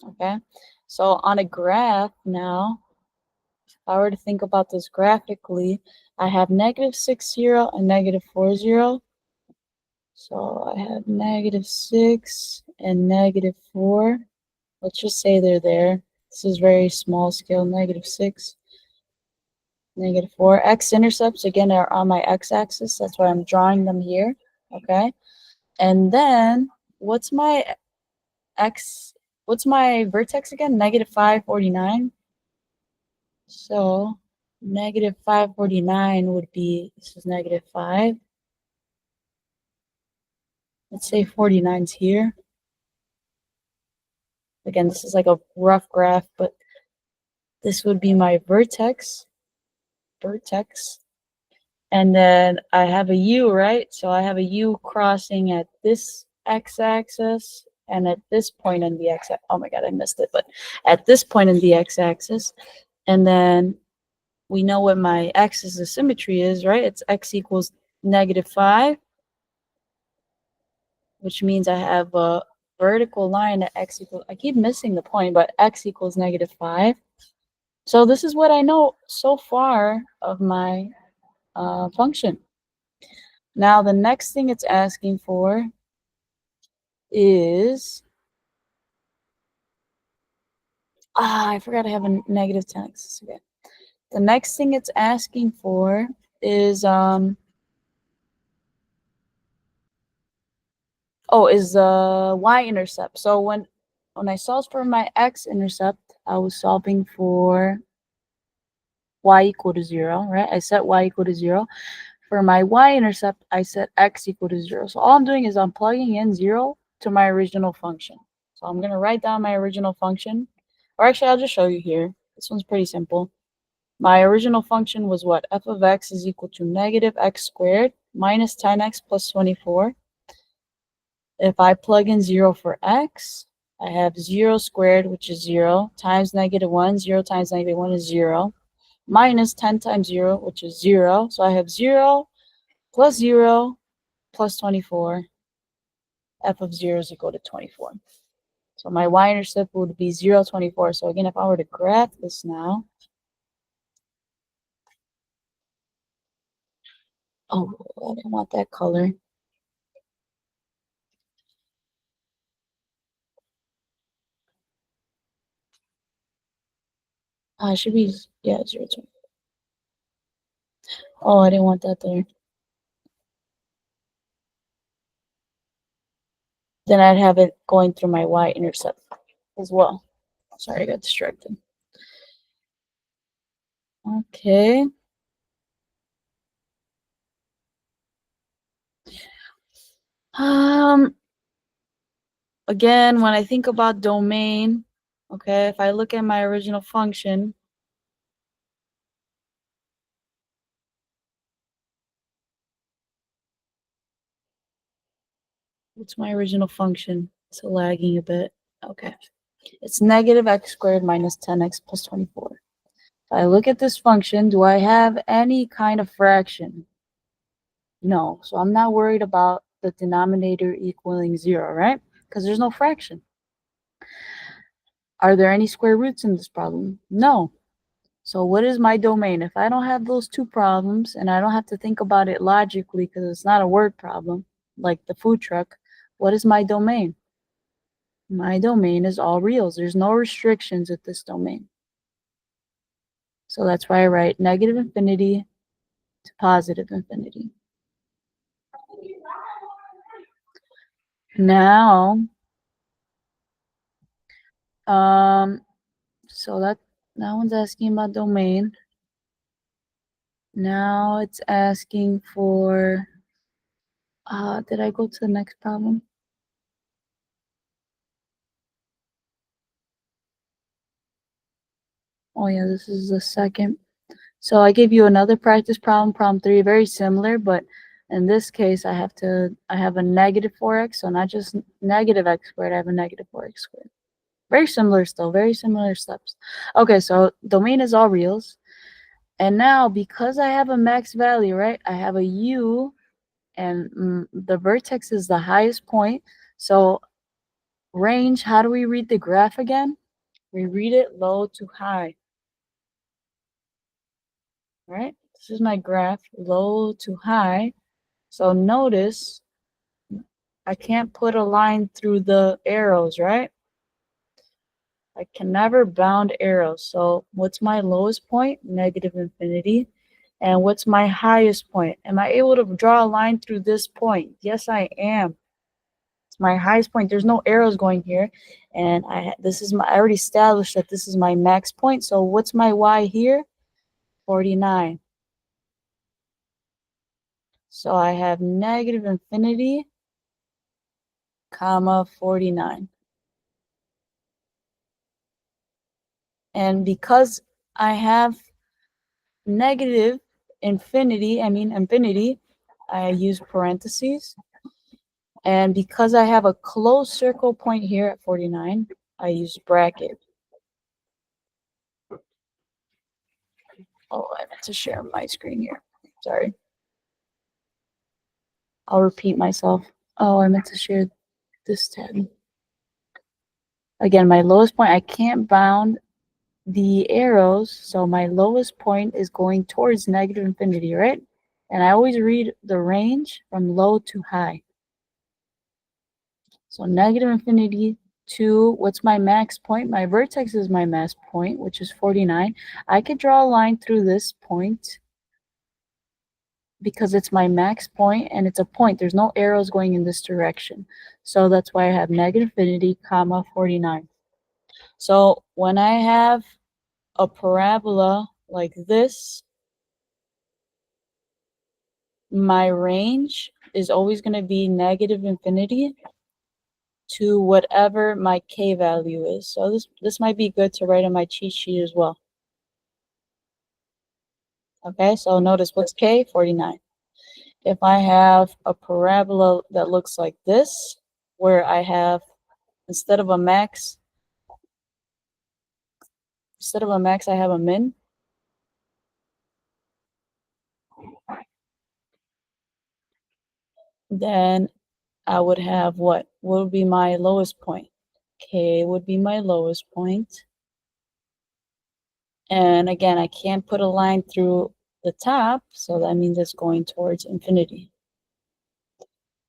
Okay, so on a graph now, if I were to think about this graphically, I have -6, 0, and -4, 0. So I have -6 and -4. Let's just say they're there. This is very small scale, -6, -4. X-intercepts, again, are on my x-axis. That's why I'm drawing them here, okay? And then, what's my vertex again? -5, 49. So, -5, 49 would be, this is -5. Let's say 49's here. Again, this is like a rough graph, but this would be my vertex. And then I have a U, right? So I have a U crossing at this x-axis and at this point in the x-axis. Oh my God, I missed it. But at this point in the x-axis. And then we know what my axis of symmetry is, right? It's x equals -5, which means I have a vertical line at x equals, I keep missing the point, but x equals -5. So this is what I know so far of my function. Now the next thing it's asking for is, I forgot I have a -10x. Okay. The next thing it's asking for is y-intercept. So when I solved for my x-intercept, I was solving for y equal to 0, right? I set y equal to 0. For my y-intercept, I set x equal to 0. So all I'm doing is I'm plugging in 0 to my original function. So I'm going to write down my original function. Or actually, I'll just show you here. This one's pretty simple. My original function was what? F of x is equal to -x squared minus 10x plus 24. If I plug in 0 for x, I have 0 squared, which is 0, times -1. 0 times -1 is 0. Minus 10 times 0, which is 0. So I have 0 plus 0 plus 24. F of 0 is equal to 24. So my y-intercept would be 0, 24. So again, if I were to graph this now, oh, I didn't want that color. It should be, yeah, 0, 20. Oh, I didn't want that there. Then I'd have it going through my y-intercept as well. Sorry, I got distracted. Okay. Again, when I think about domain, okay, if I look at my original function, what's my original function? It's lagging a bit. Okay. It's negative x squared minus 10x plus 24. If I look at this function, do I have any kind of fraction? No. So I'm not worried about the denominator equaling 0, right? Because there's no fraction. Are there any square roots in this problem? No. So what is my domain? If I don't have those two problems and I don't have to think about it logically because it's not a word problem like the food truck, what is my domain? My domain is all reals. There's no restrictions at this domain. So that's why I write negative infinity to positive infinity. Now, so that one's asking about domain. Now it's asking for, did I go to the next problem? Oh yeah, this is the second. So I gave you another practice problem, problem 3, very similar, but in this case I have a negative 4x, so not just negative x squared, I have a negative 4x squared. Very similar still, very similar steps. Okay, so domain is all reals. And now because I have a max value, right, I have a u and the vertex is the highest point. So range, how do we read the graph again? We read it low to high. Right? This is my graph, low to high. So notice I can't put a line through the arrows, right? I can never bound arrows. So what's my lowest point? Negative infinity. And what's my highest point? Am I able to draw a line through this point? Yes, I am. It's my highest point. There's no arrows going here. And I already established that this is my max point. So what's my y here? 49. So I have negative infinity, comma 49. And because I have negative infinity, I use parentheses. And because I have a closed circle point here at 49, I use bracket. Oh, I meant to share my screen here. Sorry. I'll repeat myself. Oh, I meant to share this tab. Again, my lowest point, I can't bound the arrows, so my lowest point is going towards negative infinity, right? And I always read the range from low to high. So negative infinity to, what's my max point? My vertex is my max point, which is 49. I could draw a line through this point because it's my max point and it's a point. There's no arrows going in this direction. So that's why I have negative infinity, comma 49. So when I have a parabola like this, my range is always going to be negative infinity to whatever my k value is. So this might be good to write on my cheat sheet as well. Okay, so notice what's k? 49. If I have a parabola that looks like this, where I have instead of a max, I have a min. Then I would have what? What would be my lowest point? K would be my lowest point. And again, I can't put a line through the top, so that means it's going towards infinity.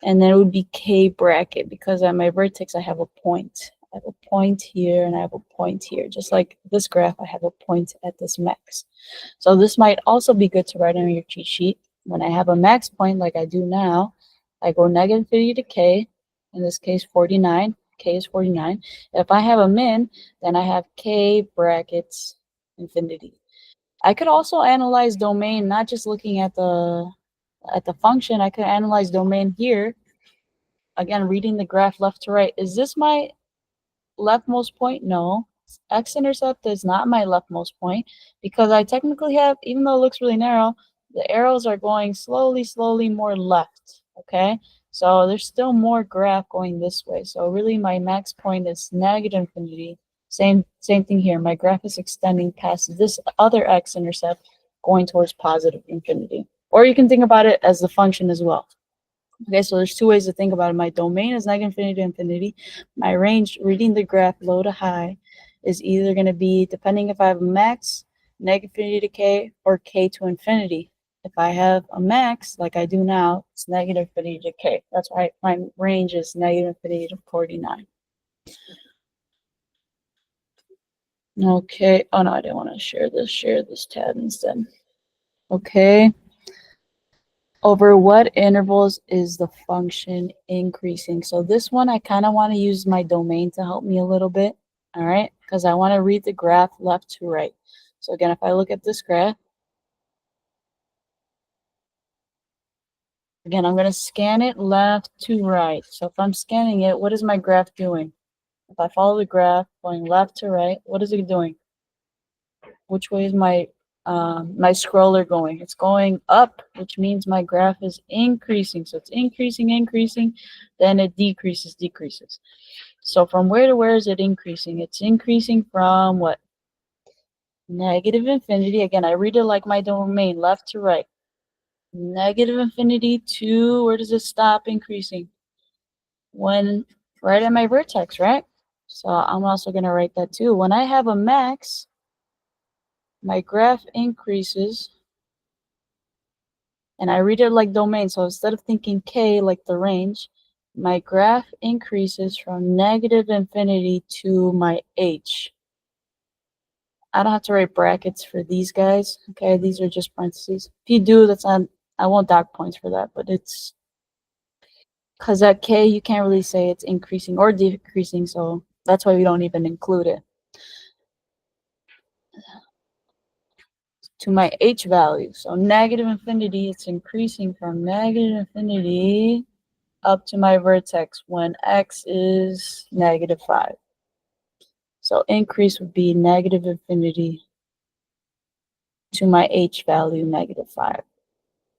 And then it would be K bracket, because at my vertex I have a point. I have a point here and I have a point here. Just like this graph, I have a point at this max. So this might also be good to write on your cheat sheet. When I have a max point like I do now, I go negative infinity to K, in this case 49. K is 49. If I have a min, then I have K brackets infinity. I could also analyze domain, not just looking at the function. I could analyze domain here. Again, reading the graph left to right. Is this my leftmost point? No. X-intercept is not my leftmost point, because I technically have, even though it looks really narrow, the arrows are going slowly more left, okay? So there's still more graph going this way. So really my max point is negative infinity. Same thing here. My graph is extending past this other x-intercept, going towards positive infinity. Or you can think about it as the function as well. Okay, so there's two ways to think about it. My domain is negative infinity to infinity. My range, reading the graph low to high, is either going to be, depending if I have a max, negative infinity to k, or k to infinity. If I have a max, like I do now, it's negative infinity to k. That's why my range is negative infinity to 49. Okay. Oh, no, I didn't want to share this. Share this tab instead. Okay. Over what intervals is the function increasing? So this one, I kind of want to use my domain to help me a little bit, all right? Because I want to read the graph left to right. So again, if I look at this graph, again, I'm going to scan it left to right. So if I'm scanning it, what is my graph doing? If I follow the graph going left to right, what is it doing? Which way is my scroller going? It's going up, which means my graph is increasing. So it's increasing, then it decreases. So from where to where is it increasing? It's increasing from what? Negative infinity. Again, I read it like my domain, left to right. Negative infinity to, where does it stop increasing? When right at my vertex, right? So I'm also going to write that too. When I have a max, my graph increases, and I read it like domain. So instead of thinking K like the range, my graph increases from negative infinity to my H. I don't have to write brackets for these guys. Okay, these are just parentheses. If you do, that's not, I won't dock points for that, but it's because at K, you can't really say it's increasing or decreasing, so that's why we don't even include it. To my H value. So negative infinity, it's increasing from negative infinity up to my vertex when x is negative 5. So increase would be negative infinity to my h value, negative 5.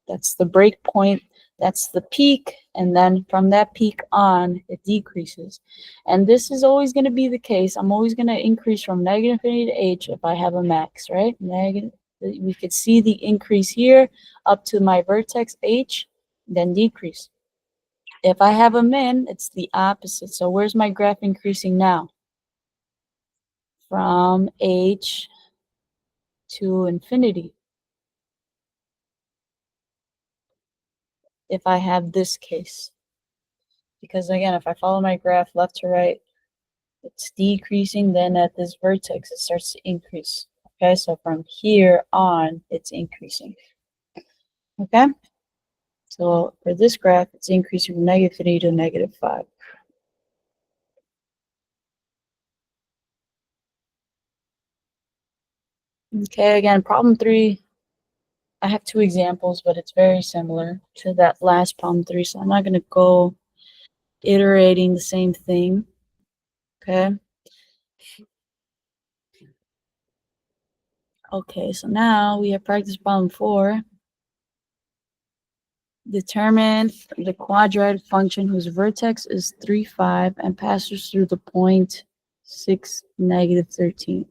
That's the break point. That's the peak. And then from that peak on, it decreases. And this is always going to be the case. I'm always going to increase from negative infinity to h if I have a max, right? Negative. We could see the increase here up to my vertex h, then decrease. If I have a min, it's the opposite. So where's my graph increasing now? From h to infinity. If I have this case. Because again, if I follow my graph left to right, it's decreasing. Then at this vertex, it starts to increase. Okay, so from here on, it's increasing. Okay, so for this graph, it's increasing from negative 3 to negative 5. Okay, again, problem 3. I have 2 examples, but it's very similar to that last problem 3, so I'm not going to go iterating the same thing. Okay. Okay, so now we have practice problem 4. Determine the quadratic function whose vertex is 3, 5 and passes through the point 6, negative 13.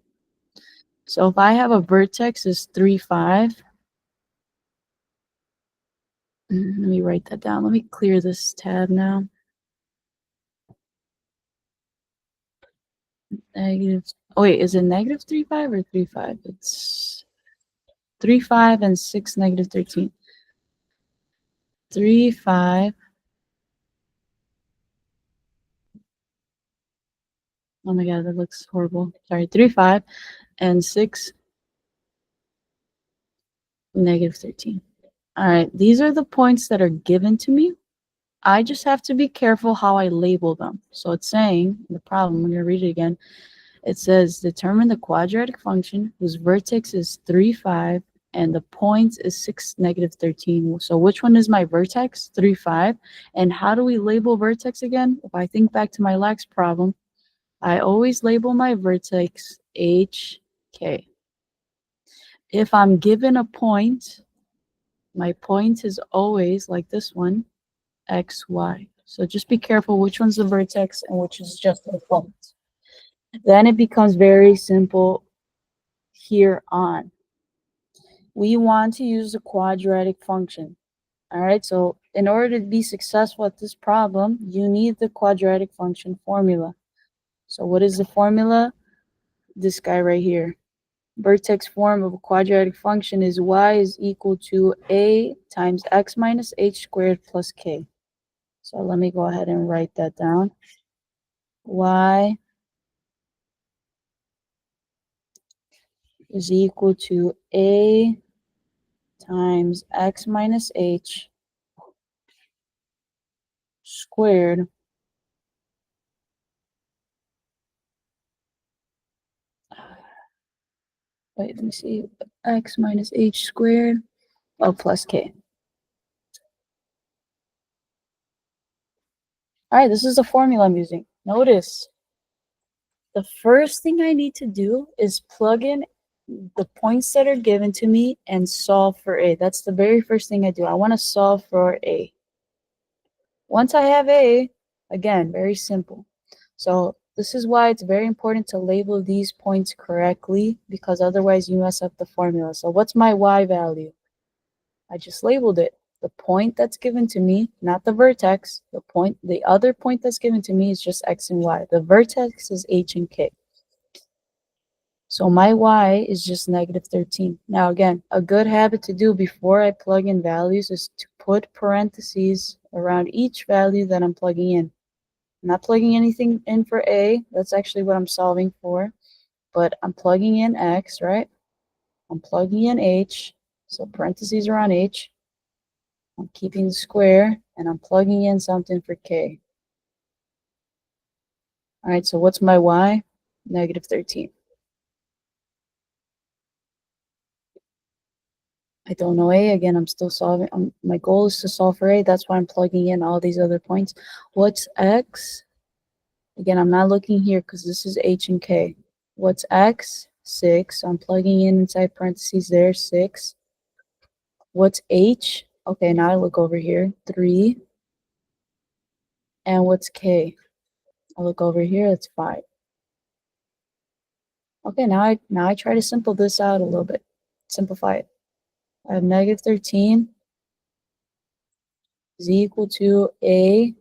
So if I have a vertex is 3, 5, let me write that down. Let me clear this tab now. Negative, oh wait, is it negative 3, 5 or 3, 5? It's 3, 5 and 6, negative 13. 3, 5. Oh my god, that looks horrible. Sorry, 3, 5 and 6, negative 13. All right, these are the points that are given to me. I just have to be careful how I label them. So it's saying, the problem, I'm going to read it again. It says, determine the quadratic function whose vertex is 3, 5, and the point is 6, negative 13. So which one is my vertex? 3, 5. And how do we label vertex again? If I think back to my last problem, I always label my vertex H, K. If I'm given a point, my point is always, like this one, X, Y. So just be careful which one's the vertex and which is just the point. Then it becomes very simple here on. We want to use the quadratic function. All right, so in order to be successful at this problem, you need the quadratic function formula. So what is the formula? This guy right here. Vertex form of a quadratic function is y is equal to a times x minus h squared plus k. So let me go ahead and write that down. Y is equal to a times x minus h squared let me see, x minus h squared, plus k. All right, this is the formula I'm using. Notice, the first thing I need to do is plug in the points that are given to me and solve for a. That's the very first thing I do. I want to solve for a. Once I have a, again, very simple. So this is why it's very important to label these points correctly, because otherwise you mess up the formula. So what's my y value? I just labeled it. The point that's given to me, not the vertex, the other point that's given to me is just x and y. The vertex is h and k. So my y is just negative 13. Now again, a good habit to do before I plug in values is to put parentheses around each value that I'm plugging in. I'm not plugging anything in for a, that's actually what I'm solving for, but I'm plugging in x, right? I'm plugging in h, so parentheses around h. I'm keeping the square, and I'm plugging in something for k. All right, so what's my y? Negative 13. I don't know a. Again, I'm still solving. My goal is to solve for a. That's why I'm plugging in all these other points. What's x? Again, I'm not looking here because this is h and k. What's x? 6. So I'm plugging in inside parentheses there, 6. What's h? Okay, now I look over here, 3. And what's k? I look over here, it's 5. Okay, now I try to simplify this out a little bit. Simplify it. I have negative 13 is equal to a.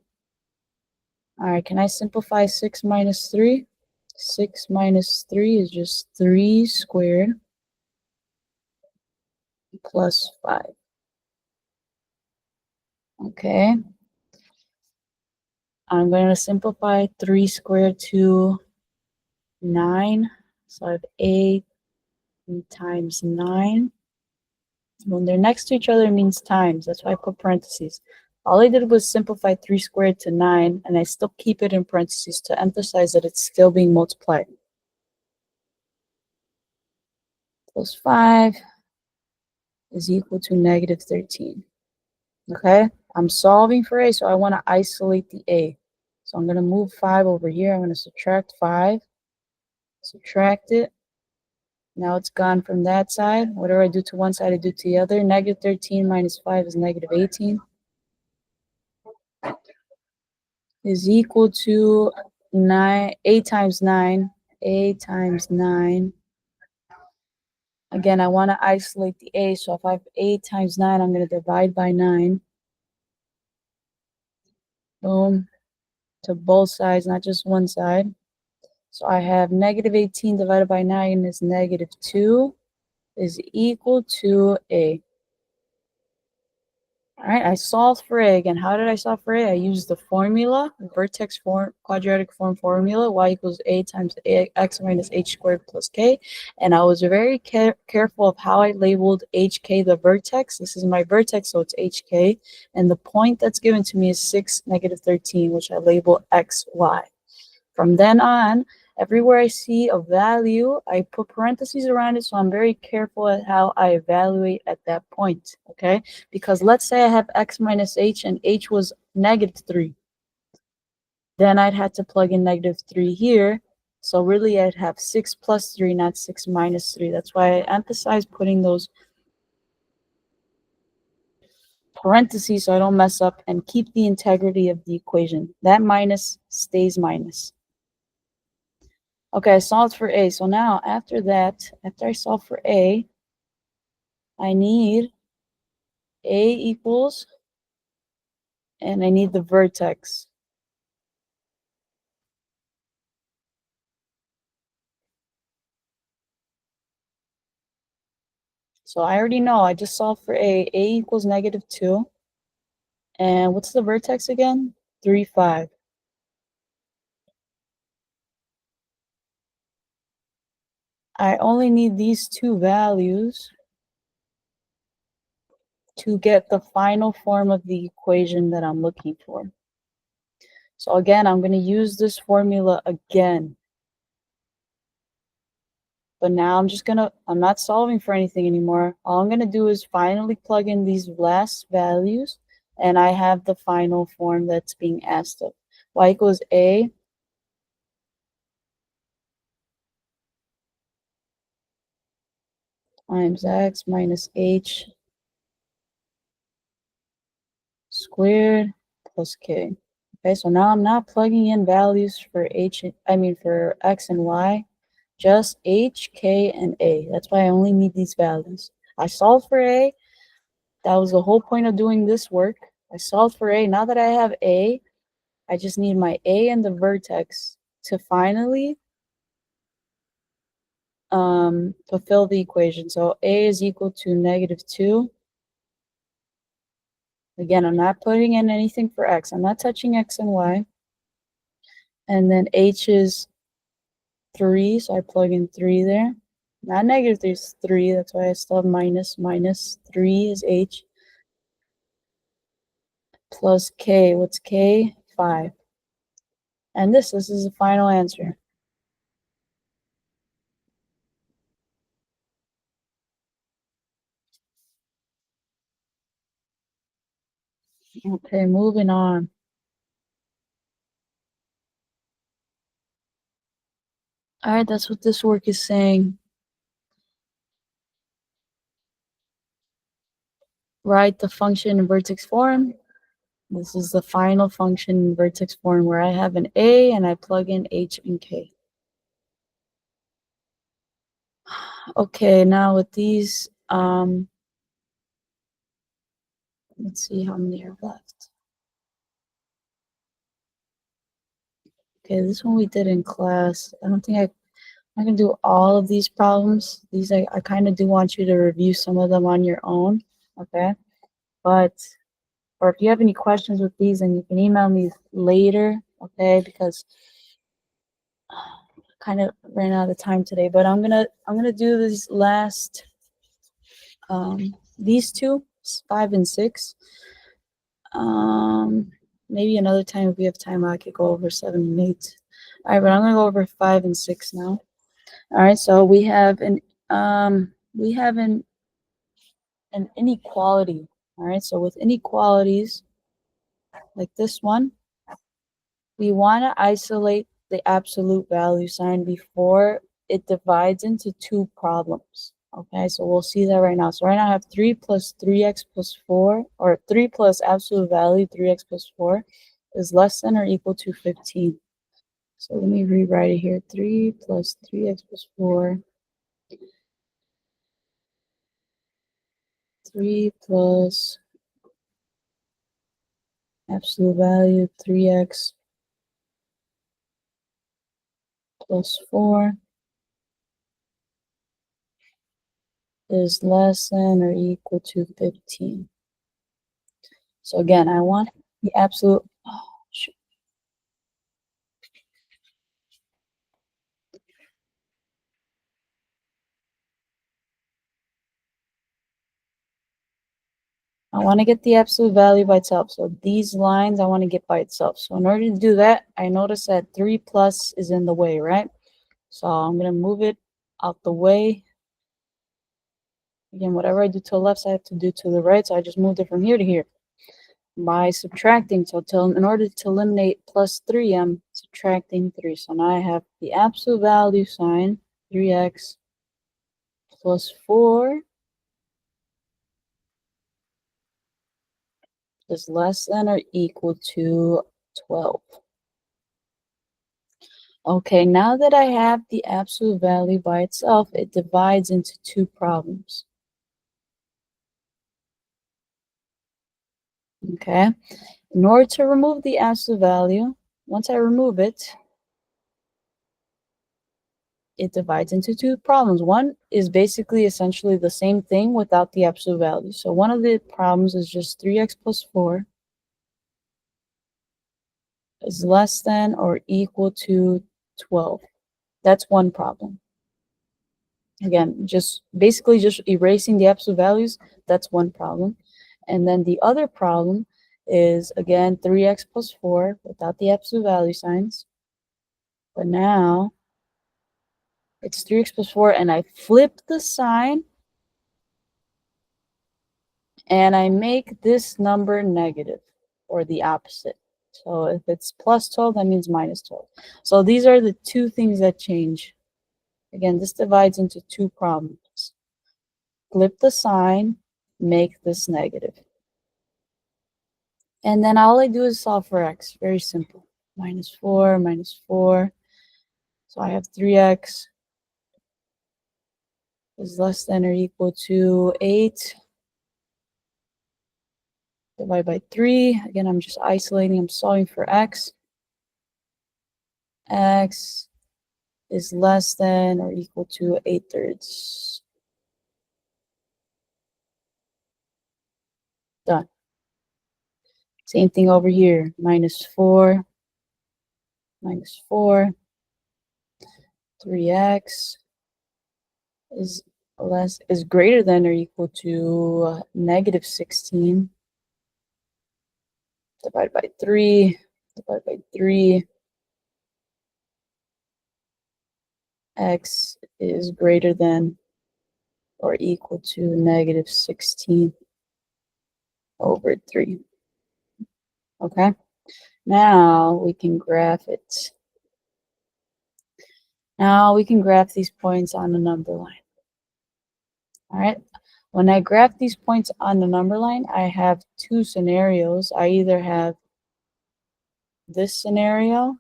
All right, can I simplify 6 minus 3? 6 minus 3 is just 3 squared plus 5. Okay. I'm going to simplify 3 squared to 9. So I have a times 9. When they're next to each other, it means times. That's why I put parentheses. All I did was simplify 3 squared to 9, and I still keep it in parentheses to emphasize that it's still being multiplied. Plus 5 is equal to negative 13. Okay, I'm solving for a, so I want to isolate the a. So I'm going to move 5 over here. I'm going to subtract 5. Subtract it. Now it's gone from that side. Whatever I do to one side, I do to the other. Negative 13 minus 5 is negative 18. is equal to 8 times 9. 8 times 9. Again, I want to isolate the a, so if I have 8 times 9, I'm going to divide by 9. Boom. To both sides, not just one side. So I have negative 18 divided by 9 is negative 2 is equal to a. All right, I solved for a. Again, how did I solve for a? I used the formula, the vertex form, quadratic form formula, y equals a times x minus h squared plus k. And I was very careful of how I labeled hk the vertex. This is my vertex, so it's hk. And the point that's given to me is 6, negative 13, which I label xy. From then on, everywhere I see a value, I put parentheses around it, so I'm very careful at how I evaluate at that point, okay? Because let's say I have x minus h and h was negative 3. Then I'd have to plug in negative 3 here. So really I'd have 6 plus 3, not 6 minus 3. That's why I emphasize putting those parentheses so I don't mess up and keep the integrity of the equation. That minus stays minus. Okay, I solved for a. So now after that, after I solve for a, I need a equals, and I need the vertex. So I already know, I just solved for a. A equals negative 2. And what's the vertex again? 3, 5. I only need these two values to get the final form of the equation that I'm looking for. So again, I'm going to use this formula again. But now I'm not solving for anything anymore. All I'm going to do is finally plug in these last values, and I have the final form that's being asked of. Y equals a times x minus h squared plus k. Okay, so now I'm not plugging in values for for x and y, just h, k, and a. That's why I only need these values. I solved for a. That was the whole point of doing this work. I solved for a. Now that I have a, I just need my a and the vertex to finally fulfill the equation. So a is equal to negative 2. Again, I'm not putting in anything for x. I'm not touching x and y. And then h is 3, so I plug in 3 there. Not negative 3, it's 3. That's why I still have minus. Minus 3 is h. Plus k. What's k? 5. And this is the final answer. Okay, moving on. All right, that's what this work is saying. Write the function in vertex form. This is the final function in vertex form where I have an a and I plug in h and k. Okay, now with these, let's see how many are left. Okay, this one we did in class. I don't think I can do all of these problems. These I kind of do want you to review some of them on your own, okay? Or if you have any questions with these, then you can email me later, okay? Because I kind of ran out of time today, but I'm gonna do these last these two, 5 and 6. Maybe another time if we have time I could go over 7 and 8. All right, but I'm gonna go over 5 and 6 now. All right, so we have an inequality. All right, so with inequalities like this one, we want to isolate the absolute value sign before it divides into two problems. Okay, so we'll see that right now. So right now I have 3 plus 3x plus 4, or 3 plus absolute value 3x plus 4 is less than or equal to 15. So let me rewrite it here. 3 plus 3x plus 4. 3 plus absolute value 3x plus 4 is less than or equal to 15. So again, I want the absolute, oh, shoot. I want to get the absolute value by itself. So these lines I want to get by itself. So in order to do that, I notice that 3 plus is in the way, right? So I'm going to move it out the way. Again, whatever I do to the left, I have to do to the right. So I just moved it from here to here by subtracting. So in order to eliminate plus 3, I'm subtracting 3. So now I have the absolute value sign, 3x plus 4 is less than or equal to 12. Okay, now that I have the absolute value by itself, it divides into two problems. Okay, in order to remove the absolute value, once I remove it, it divides into two problems. One is basically essentially the same thing without the absolute value. So one of the problems is just 3x plus 4 is less than or equal to 12. That's one problem. Again, just basically just erasing the absolute values, that's one problem. And then the other problem is, again, 3x plus 4 without the absolute value signs. But now it's 3x plus 4, and I flip the sign, and I make this number negative, or the opposite. So if it's plus 12, that means minus 12. So these are the two things that change. Again, this divides into two problems. Flip the sign, make this negative. And then all I do is solve for x. Very simple. Minus 4, minus 4. So I have 3x is less than or equal to 8. Divide by 3. Again, I'm just isolating. I'm solving for x. X is less than or equal to 8/3. Done. Same thing over here. Minus 4. Minus 4. 3x is greater than or equal to negative 16. Divided by 3. Divided by 3. X is greater than or equal to negative 16 over 3. Okay, now we can graph it. Now we can graph these points on the number line. All right, when I graph these points on the number line, I have two scenarios. I either have this scenario,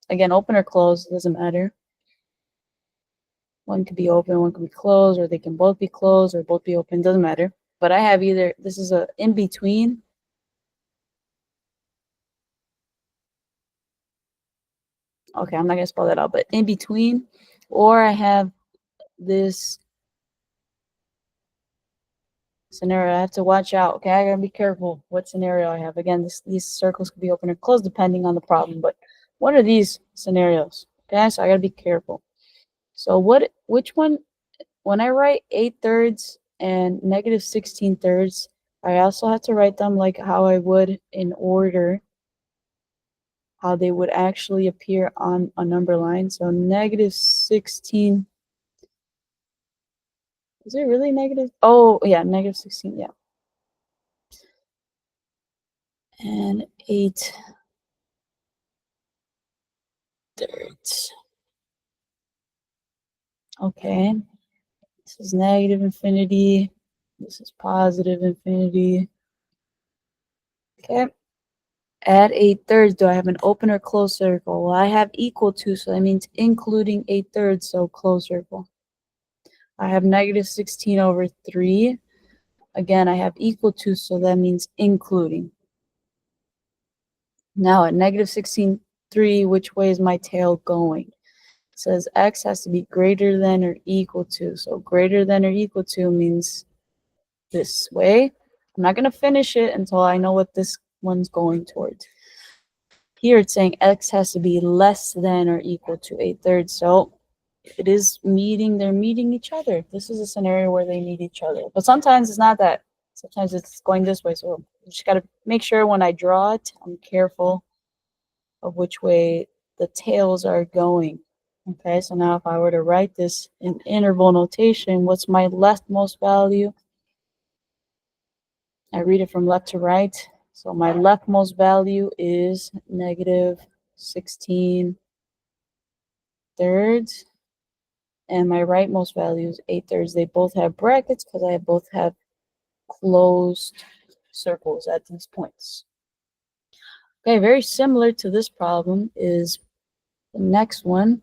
again, open or closed, doesn't matter. One could be open, one could be closed, or they can both be closed or both be open, doesn't matter. But I have either, this is a in between. Okay, I'm not gonna spell that out, but in between, or I have this scenario. I have to watch out. Okay, I gotta be careful what scenario I have. Again, these circles could be open or closed depending on the problem, but what are these scenarios? Okay, so I gotta be careful. So which one, when I write 8/3 and negative 16/3, I also have to write them like how I would in order, how they would actually appear on a number line. So negative 16, is it really negative? Oh, yeah, negative 16, yeah. And 8/3. Okay. This is negative infinity. This is positive infinity. Okay. At 8/3, do I have an open or closed circle? Well, I have equal to, so that means including 8/3, so closed circle. I have negative 16 over 3. Again, I have equal to, so that means including. Now at negative 16, 3, which way is my tail going? It says x has to be greater than or equal to. So greater than or equal to means this way. I'm not going to finish it until I know what this one's going towards. Here it's saying x has to be less than or equal to 8/3. So it is meeting, they're meeting each other. This is a scenario where they meet each other. But sometimes it's not that. Sometimes it's going this way. So you just got to make sure when I draw it, I'm careful of which way the tails are going. Okay, so now if I were to write this in interval notation, what's my leftmost value? I read it from left to right. So my leftmost value is negative 16/3. And my rightmost value is 8/3. They both have brackets because I both have closed circles at these points. Okay, very similar to this problem is the next one,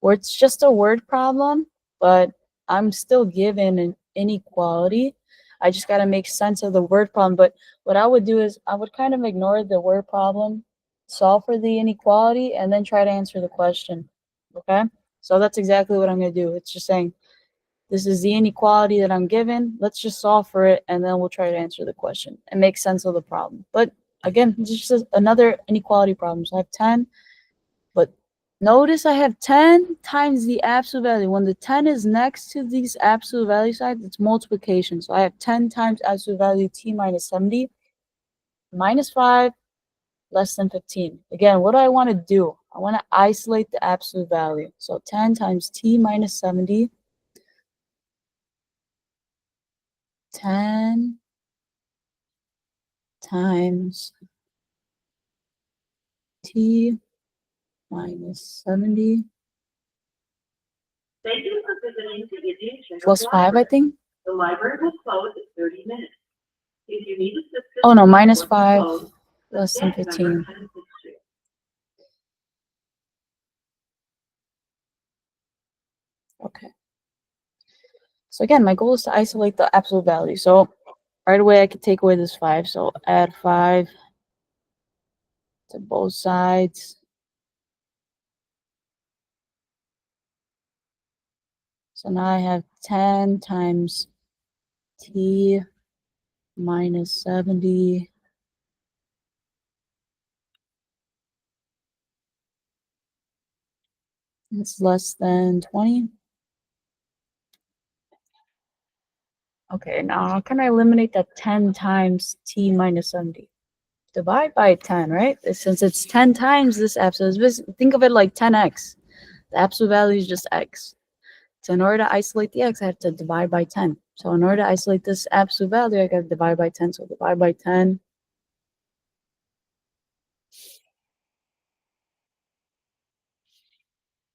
where it's just a word problem, but I'm still given an inequality. I just got to make sense of the word problem. But what I would do is I would kind of ignore the word problem, solve for the inequality, and then try to answer the question. Okay? So that's exactly what I'm going to do. It's just saying, this is the inequality that I'm given. Let's just solve for it, and then we'll try to answer the question and make sense of the problem. But again, it's just another inequality problem. So I have 10, but notice I have 10 times the absolute value. When the 10 is next to these absolute value sides, it's multiplication. So I have 10 times absolute value t minus 70 minus 5 less than 15. Again, what do I want to do? I want to isolate the absolute value. So 10 times t minus 70, 10 times t minus 70 Thank you for visiting Dignity General plus 5, Library. I think. The library will close at 30 minutes. If you need assistance, Oh, no, minus before we 5 close, less than 15. Okay. So again, my goal is to isolate the absolute value. So right away, I could take away this 5. So add 5 to both sides. So now I have 10 times t minus 70 it's less than 20. Okay, now how can I eliminate that 10 times t minus 70? Divide by 10, right? Since it's 10 times this absolute, think of it like 10x. The absolute value is just x. So in order to isolate the x, I have to divide by 10. So in order to isolate this absolute value, I got to divide by 10. So divide by 10.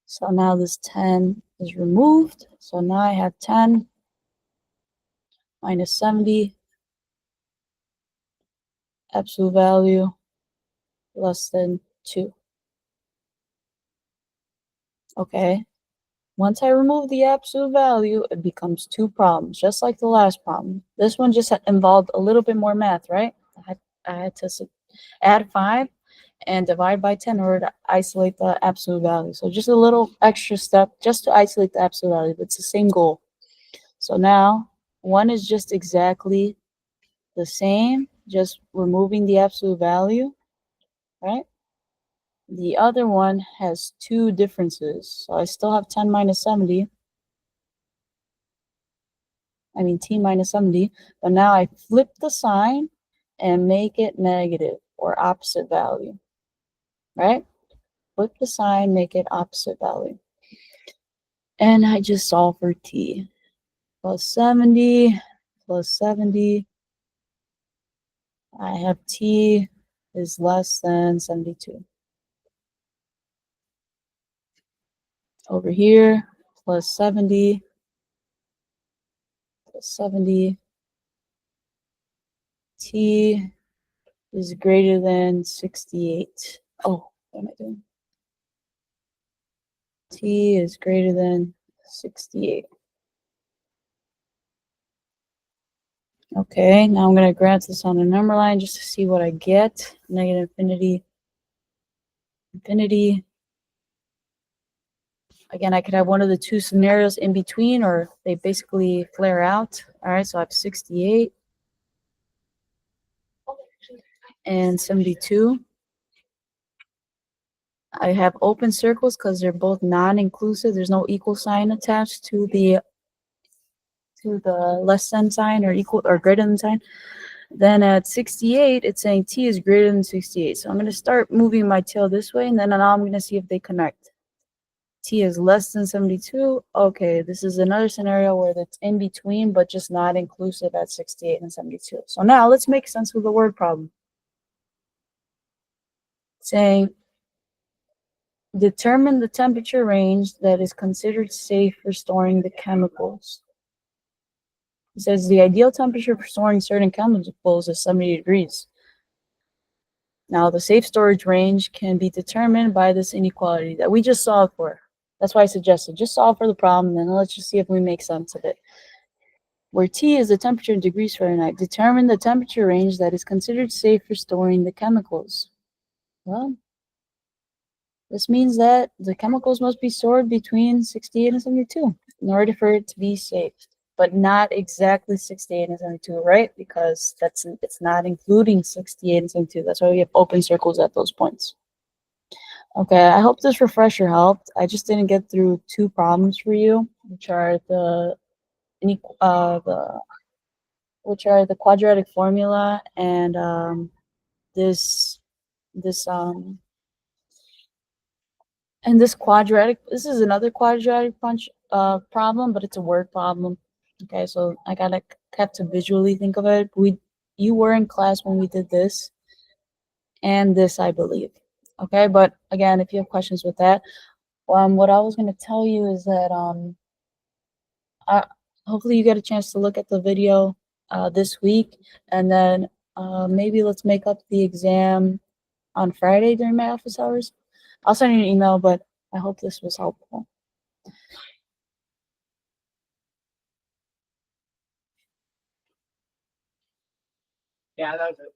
So now this 10 is removed. So now I have 10 minus 70, absolute value less than 2. Okay. Once I remove the absolute value, it becomes 2 problems, just like the last problem. This one just involved a little bit more math, right? I had to add 5 and divide by 10 in order to isolate the absolute value. So just a little extra step just to isolate the absolute value, but it's the same goal. So now one is just exactly the same, just removing the absolute value, right? The other one has 2 differences. So I still have 10 minus 70. I mean t minus 70, but now I flip the sign and make it negative or opposite value, right? Flip the sign, make it opposite value. And I just solve for t. Plus 70, plus 70. I have t is less than 72. Over here, plus 70 70. T is greater than 68. Oh, what am I doing? T is greater than 68. Okay, now I'm going to graph this on a number line just to see what I get. Negative infinity, infinity. Again, I could have one of the two scenarios in between, or they basically flare out. All right, so I have 68 and 72. I have open circles because they're both non-inclusive. There's no equal sign attached to the less than sign or equal or greater than sign. Then at 68, it's saying T is greater than 68. So I'm going to start moving my tail this way, and then now I'm going to see if they connect. T is less than 72. Okay, this is another scenario where it's in between, but just not inclusive at 68 and 72. So now let's make sense of the word problem. Saying, determine the temperature range that is considered safe for storing the chemicals. It says the ideal temperature for storing certain chemicals is 70 degrees. Now, the safe storage range can be determined by this inequality that we just solved for. That's why I suggested just solve for the problem, and then let's just see if we make sense of it. Where T is the temperature in degrees Fahrenheit, determine the temperature range that is considered safe for storing the chemicals. Well, this means that the chemicals must be stored between 68 and 72 in order for it to be safe, but not exactly 68 and 72, right? Because it's not including 68 and 72. That's why we have open circles at those points. Okay, I hope this refresher helped. I just didn't get through two problems for you, which are the quadratic formula and this this and this quadratic. This is another quadratic problem, but it's a word problem. Okay, so I gotta have to visually think of it. You were in class when we did this and this, I believe. Okay, but again, if you have questions with that, what I was gonna tell you is that hopefully you get a chance to look at the video this week, and then maybe let's make up the exam on Friday during my office hours. I'll send you an email, but I hope this was helpful. Yeah, that was it.